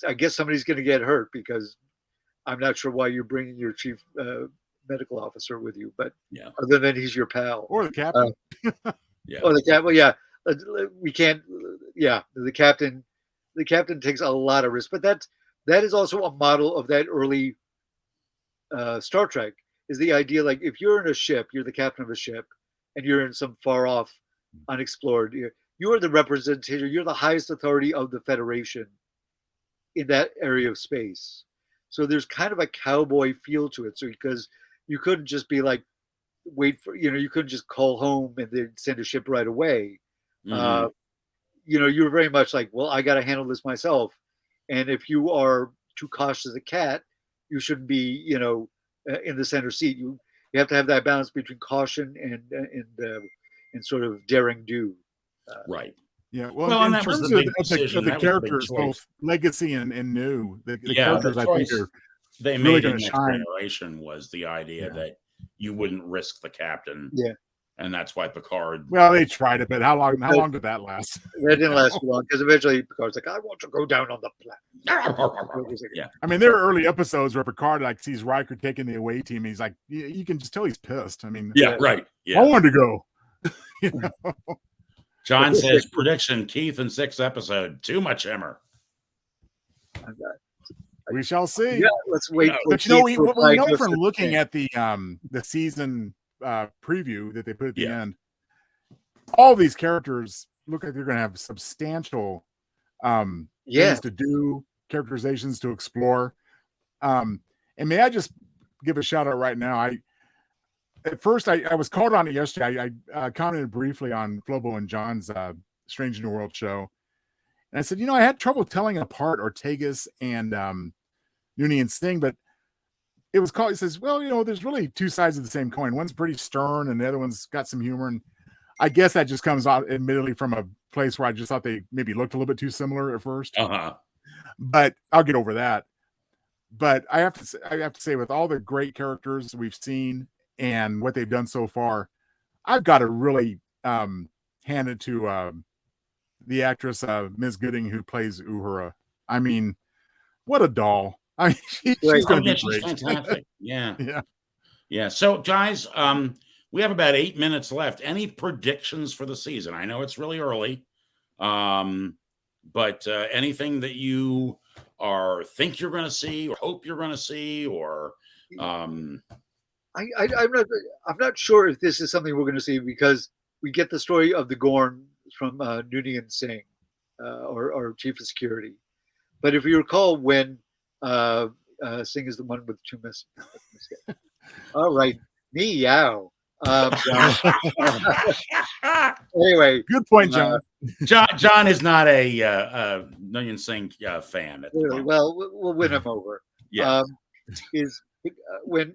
I guess somebody's going to get hurt, because I'm not sure why you're bringing your chief medical officer with you, but other than he's your pal or the captain. Or the captain. Well, yeah, we can't. Yeah, the captain takes a lot of risk, but that is also a model of that early Star Trek. Is the idea, like, if you're in a ship, you're the captain of a ship, and you're in some far off, unexplored. You are the representative. You're the highest authority of the Federation in that area of space. So there's kind of a cowboy feel to it. So because you couldn't just be like, you couldn't just call home and then send a ship right away. Mm-hmm. You know, you were very much like, well, I got to handle this myself. And if you are too cautious as a cat, you shouldn't be, you know, in the center seat. You have to have that balance between caution and sort of daring do. Right. Yeah. Well, in terms of the characters, both legacy and new, the characters, I think they really made in Next Generation was the idea that you wouldn't risk the captain. Yeah. and that's why Picard. Well, they tried it, but how long did that last? That didn't last long because eventually Picard's like, I want to go down on the planet. Yeah, I mean, there are early episodes where Picard like sees Riker taking the away team. And he's like, you can just tell he's pissed. I mean, yeah, right. Yeah, I wanted to go. You know? John says prediction: Keith in 6th episode. Too much Emmer. We shall see. Yeah, let's wait. But you know, what we know from looking at the season preview that they put at the end, all these characters look like they're going to have substantial things to do, characterizations to explore. And may I just give a shout out right now? At first I was called on it yesterday. I commented briefly on Flobo and John's Strange New World show, and I said, I had trouble telling apart Ortegas and Noonien Singh, but it was called. He says, well, there's really two sides of the same coin. One's pretty stern, and the other one's got some humor. And I guess that just comes out, admittedly, from a place where I just thought they maybe looked a little bit too similar at first. But I'll get over that. But I have to say, with all the great characters we've seen and what they've done so far, I've got to really hand it to the actress Ms. Gooding, who plays Uhura. I mean, what a doll! I mean, she's going to be great. Fantastic. Yeah. So, guys, we have about 8 minutes left. Any predictions for the season? I know it's really early, but anything that you think you're going to see, or hope you're going to see, or I'm not sure if this is something we're going to see, because we get the story of the Gorn from Noonien Singh, or Chief of Security. But if you recall, when Singh is the one with 2 mistakes. All right, meow. Anyway, good point, John. John is not a Noonien Singh fan. Well, we'll win him over. Yeah. Is when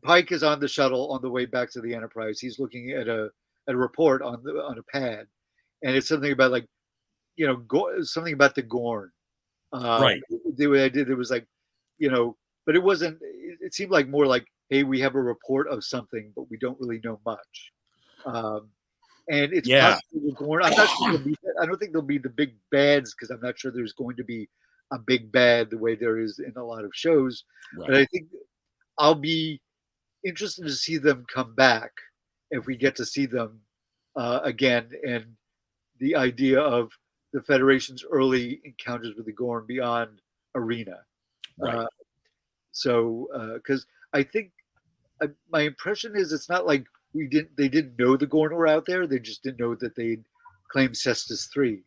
Pike is on the shuttle on the way back to the Enterprise, he's looking at a report on a pad, and it's something about something about the Gorn. Right. The way I did it was like, but it wasn't. It seemed like more like, hey, we have a report of something, but we don't really know much. And it's possible the Gorn. I'm not sure I don't think there'll be the big bads, because I'm not sure there's going to be a big bad the way there is in a lot of shows. Right. But I think I'll be interested to see them come back if we get to see them again, and the idea of the Federation's early encounters with the Gorn beyond Arena. Right. Because I think my impression is it's not like they didn't know the Gorn were out there. They just didn't know that they'd claimed Cestus 3.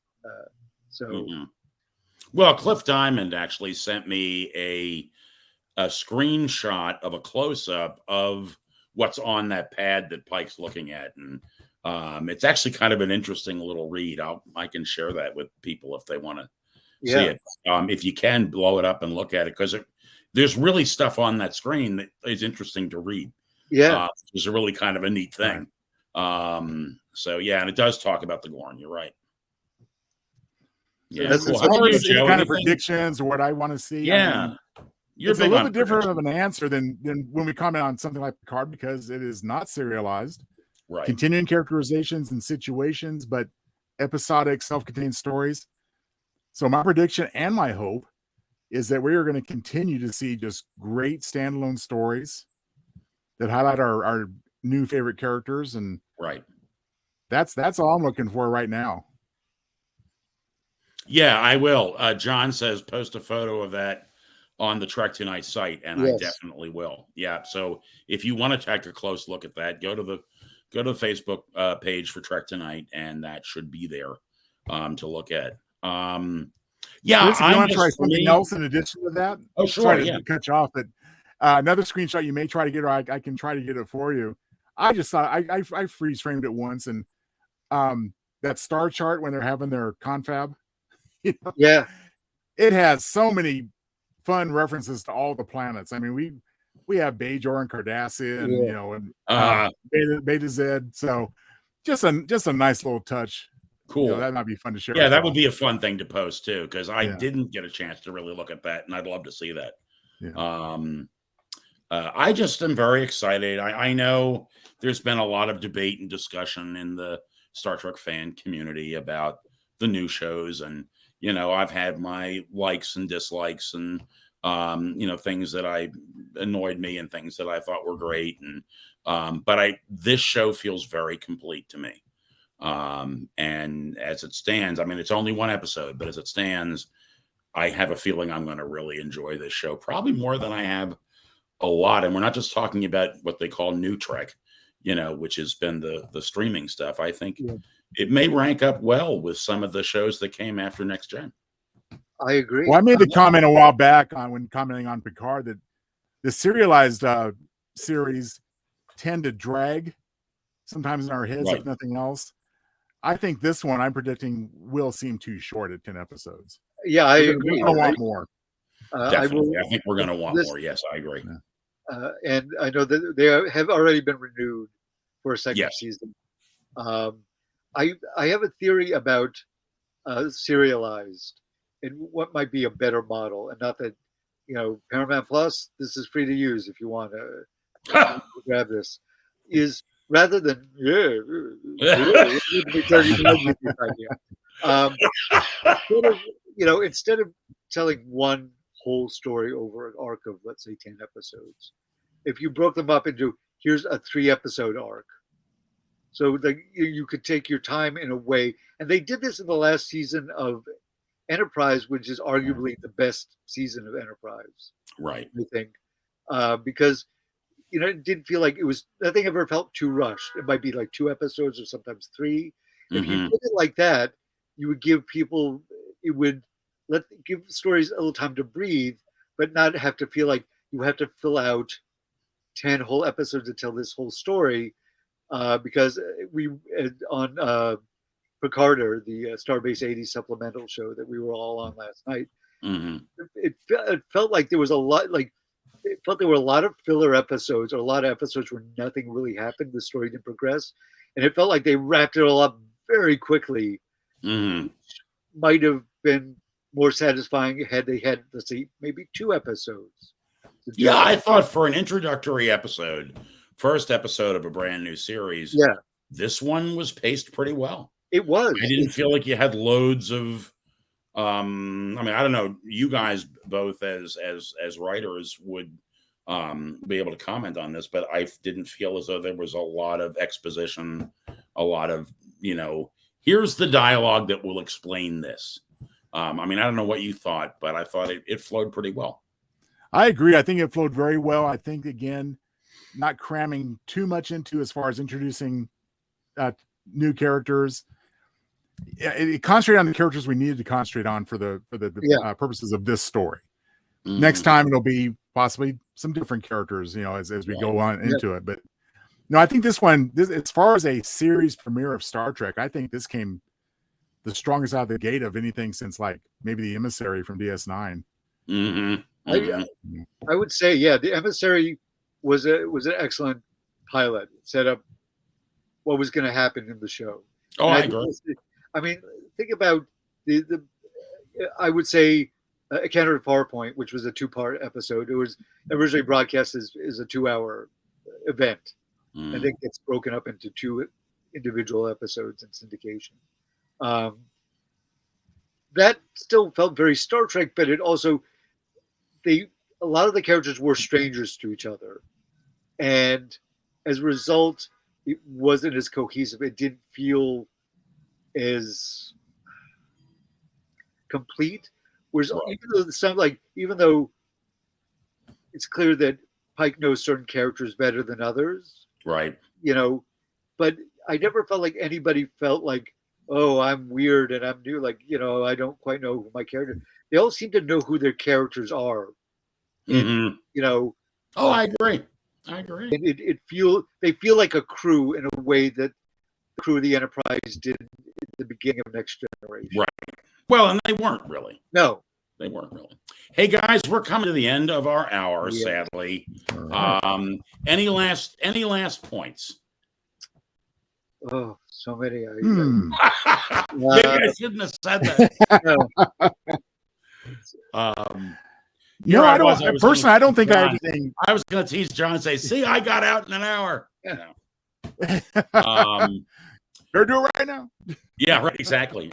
Well, Cliff Diamond actually sent me a screenshot of a close-up of what's on that pad that Pike's looking at, and it's actually kind of an interesting little read. I can share that with people if they want to see it. If you can, blow it up and look at it, because there's really stuff on that screen that is interesting to read. It's a really kind of a neat thing. And it does talk about the Gorn. You're right. Yeah, cool. As far as kind of predictions or what I want to see, it's a little bit different of an answer than when we comment on something like Picard, because it is not serialized. Right. Continuing characterizations and situations, but episodic, self-contained stories. So my prediction and my hope is that we are going to continue to see just great standalone stories that highlight our new favorite characters, and that's all I'm looking for right now. Yeah, I will. John says post a photo of that on the Trek Tonight site, and I definitely will. Yeah, so if you want to take a close look at that, go to the Facebook page for Trek Tonight, and that should be there to look at. Chris, if you want to try something else in addition to that? Oh, sure. Sorry to cut you off, but another screenshot you may try to get, or I can try to get it for you. I just thought I freeze framed it once, and that star chart when they're having their confab. It has so many fun references to all the planets. I mean, we have Bajor and Cardassian, and Beta Z. So just a nice little touch. Cool. That might be fun to share. Yeah, that would be a fun thing to post too, because I didn't get a chance to really look at that, and I'd love to see that. I just am very excited. I know there's been a lot of debate and discussion in the Star Trek fan community about the new shows, and I've had my likes and dislikes, and things that I annoyed me and things that I thought were great, and but this show feels very complete to me. And as it stands, I mean, it's only one episode, but as it stands, I have a feeling I'm going to really enjoy this show, probably more than I have a lot. And we're not just talking about what they call new Trek, which has been the streaming stuff. I think it may rank up well with some of the shows that came after Next Gen. I agree. Well, I made the comment a while back when commenting on Picard that the serialized series tend to drag sometimes in our heads, if nothing else. I think this one I'm predicting will seem too short at 10 episodes. Yeah, I agree. We're going to want more. Definitely. I think we're going to want more. Yes, I agree. And I know that they have already been renewed for a second season. I have a theory about serialized and what might be a better model, and not that Paramount Plus, this is free to use if you want to grab this, is rather than instead of telling one whole story over an arc of, let's say, 10 episodes, if you broke them up into, here's a 3-episode arc, so you could take your time in a way. And they did this in the last season of Enterprise, which is arguably the best season of Enterprise, right? I think, because it didn't feel like nothing ever felt too rushed. It might be like 2 episodes or sometimes 3. If you did it like that, you would give people, it would give stories a little time to breathe, but not have to feel like you have to fill out 10 whole episodes to tell this whole story. Because we on Picarder, the Starbase 80 supplemental show that we were all on last night, it felt like there was a lot, it felt there were a lot of filler episodes, or a lot of episodes where nothing really happened, the story didn't progress, and it felt like they wrapped it all up very quickly. Might have been more satisfying had they had, let's say, maybe 2 episodes. Yeah, I thought for an introductory episode, first episode of a brand new series, this one was paced pretty well. It was. I didn't feel like you had loads of I mean, I don't know, you guys both as writers would be able to comment on this, but I didn't feel as though there was a lot of exposition, a lot of, here's the dialogue that will explain this. I mean, I don't know what you thought, but I thought it flowed pretty well. I agree. I think it flowed very well. I think, again, not cramming too much into as far as introducing new characters. It concentrated on the characters we needed to concentrate on for the purposes of this story. Next time it'll be possibly some different characters, as we go on into it. But no, I think this one, as far as a series premiere of Star Trek, I think this came the strongest out of the gate of anything since maybe the Emissary from DS9. I would say, the Emissary was an excellent pilot. It set up what was going to happen in the show. Oh, I agree. I mean, think about the I would say Encounter PowerPoint, which was a 2-part episode. It was originally broadcast as a 2-hour event, and it gets broken up into 2 individual episodes in syndication. That still felt very Star Trek, but it also a lot of the characters were strangers to each other, and as a result, it wasn't as cohesive. It didn't feel as complete. Whereas even though it's clear that Pike knows certain characters better than others, right? But I never felt like anybody felt like, oh, I'm weird and I'm new. I don't quite know who my character. They all seem to know who their characters are. And, Oh, I agree. And they feel like a crew in a way that the crew of the Enterprise did at the beginning of Next Generation. Right. Well, and they weren't really. No, they weren't really. Hey guys, we're coming to the end of our hour, sadly. Right. Any last points? Oh, so many. Maybe I shouldn't have said that. No, I don't. was Personally, I don't think I John. have anything. I was going to tease John and say, "See, I got out in an hour." Better do it right now. Yeah, right. Exactly.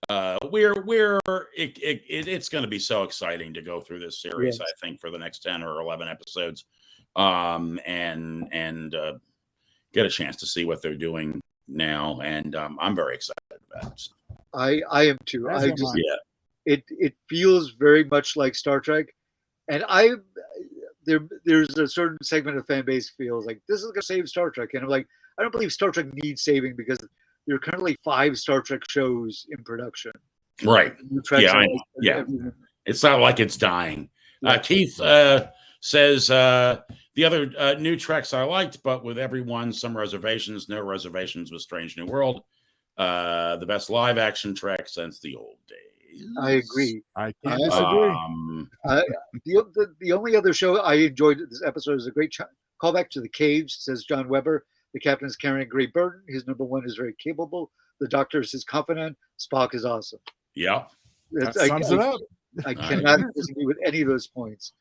It's going to be so exciting to go through this series. Yes. I think for the next 10 or 11 episodes, and get a chance to see what they're doing now, and I'm very excited about it. I am too. As am I. Yeah. It feels very much like Star Trek, and there's a certain segment of fan base feels like this is going to save Star Trek, and I'm like, I don't believe Star Trek needs saving because there are currently 5 Star Trek shows in production. Right. Yeah. I know. Yeah. Everything. It's not like it's dying. Yeah. Keith says the other new Treks I liked, but with everyone, some reservations. No reservations with Strange New World. The best live action Trek since the old days. I agree. I can't disagree. The only other show I enjoyed this episode is a great callback to The Cage, says John Weber. The captain is carrying a great burden. His number one is very capable. The doctor is his confidant. Spock is awesome. Yeah. That sums it up. I cannot disagree with any of those points.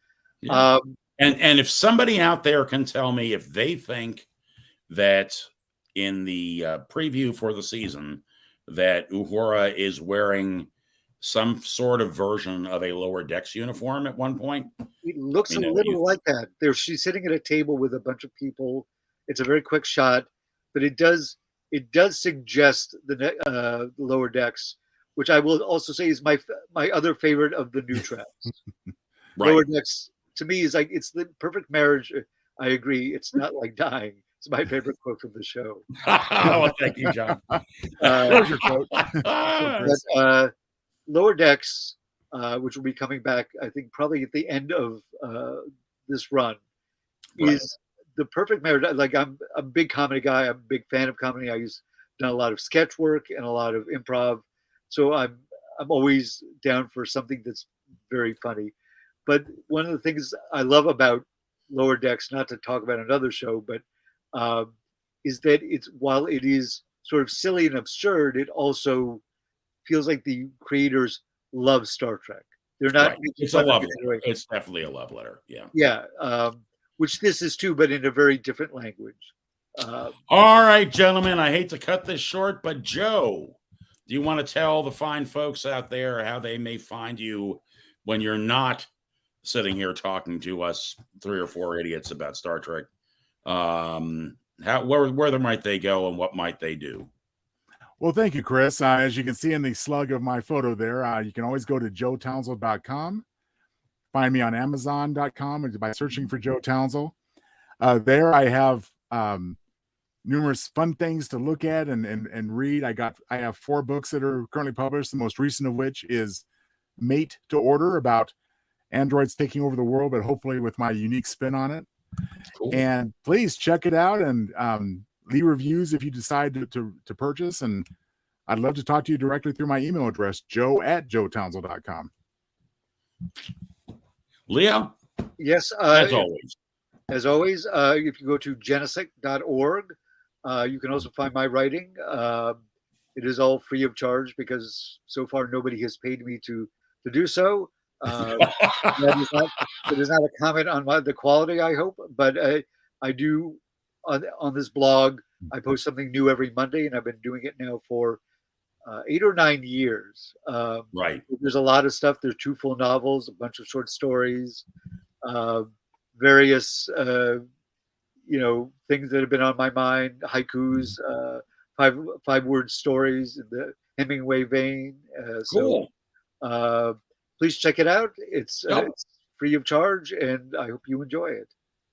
Yeah. And if somebody out there can tell me if they think that in the preview for the season that Uhura is wearing some sort of version of a Lower Decks uniform at one point. It looks a little like that. She's sitting at a table with a bunch of people. It's a very quick shot, but it does suggest the Lower Decks, which I will also say is my other favorite of the new Treks. Right. Lower Decks to me is like it's the perfect marriage. I agree. It's not like dying. It's my favorite quote from the show. Oh, thank you, John. There's your quote. But, Lower Decks, which will be coming back, I think probably at the end of this run, is the perfect marriage. Like I'm a big comedy guy. I'm a big fan of comedy. Done a lot of sketch work and a lot of improv, so I'm always down for something that's very funny. But one of the things I love about Lower Decks, not to talk about another show, but is that while it is sort of silly and absurd, it also feels like the creators love Star Trek. They're not. Right. It's a love letter. It's definitely a love letter. Yeah. Yeah. Which this is too, but in a very different language. All right, gentlemen. I hate to cut this short, but Joe, do you want to tell the fine folks out there how they may find you when you're not sitting here talking to us 3 or 4 idiots about Star Trek? Where might they go and what might they do? Well, thank you, Chris. As you can see in the slug of my photo there, you can always go to joetownsel.com. Find me on amazon.com by searching for Joe Townsel. There I have numerous fun things to look at and read. I have 4 books that are currently published, the most recent of which is Mate to Order, about androids taking over the world, but hopefully with my unique spin on it. Cool. And please check it out and leave reviews if you decide to purchase. And I'd love to talk to you directly through my email address, joe@joetownsel.com. Leo? Yes. As always, if you go to jenicek.org, you can also find my writing. It is all free of charge because so far nobody has paid me to do so. That is not a comment on the quality, I hope, but I do on this blog. I post something new every Monday, and I've been doing it now for 8 or 9 years. Right. There's a lot of stuff. There's 2 full novels, a bunch of short stories, various things that have been on my mind, haikus, 5-word stories in the Hemingway vein. Cool. So please check it out. It's free of charge, and I hope you enjoy it.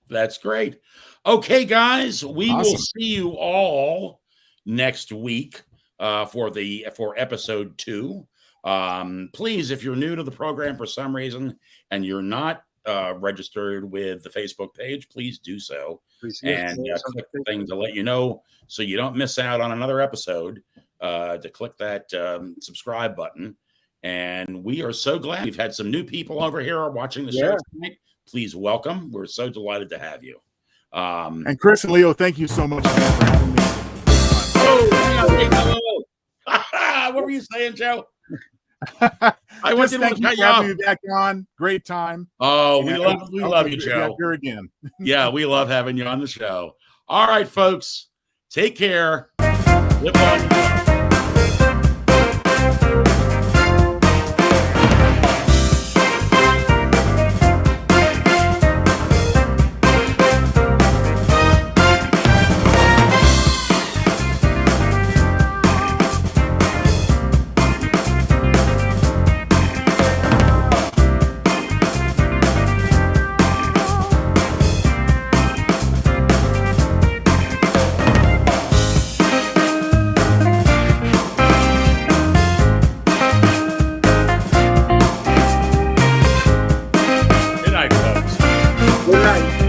That's great. Okay, guys, we will see you all next week for episode 2. Please, if you're new to the program for some reason and you're not registered with the Facebook page, please do so. And click the thing to let you know so you don't miss out on another episode, to click that subscribe button. And we are so glad we've had some new people over here watching the show tonight. Please welcome. We're so delighted to have you. And Chris and Leo, thank you so much for having me. What were you saying, Joe? I Just didn't want thank to you cut for you having off. me back on. Great time. Oh, You we know, love I hope you, to be back Joe. here again. Yeah, we love having you on the show. All right, folks, take care. Live long and well. Good night, folks. Good night.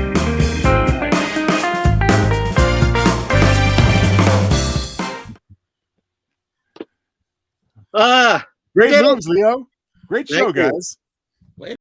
Ah, Great Yay. moves, Leo. Great show, Thank you. guys.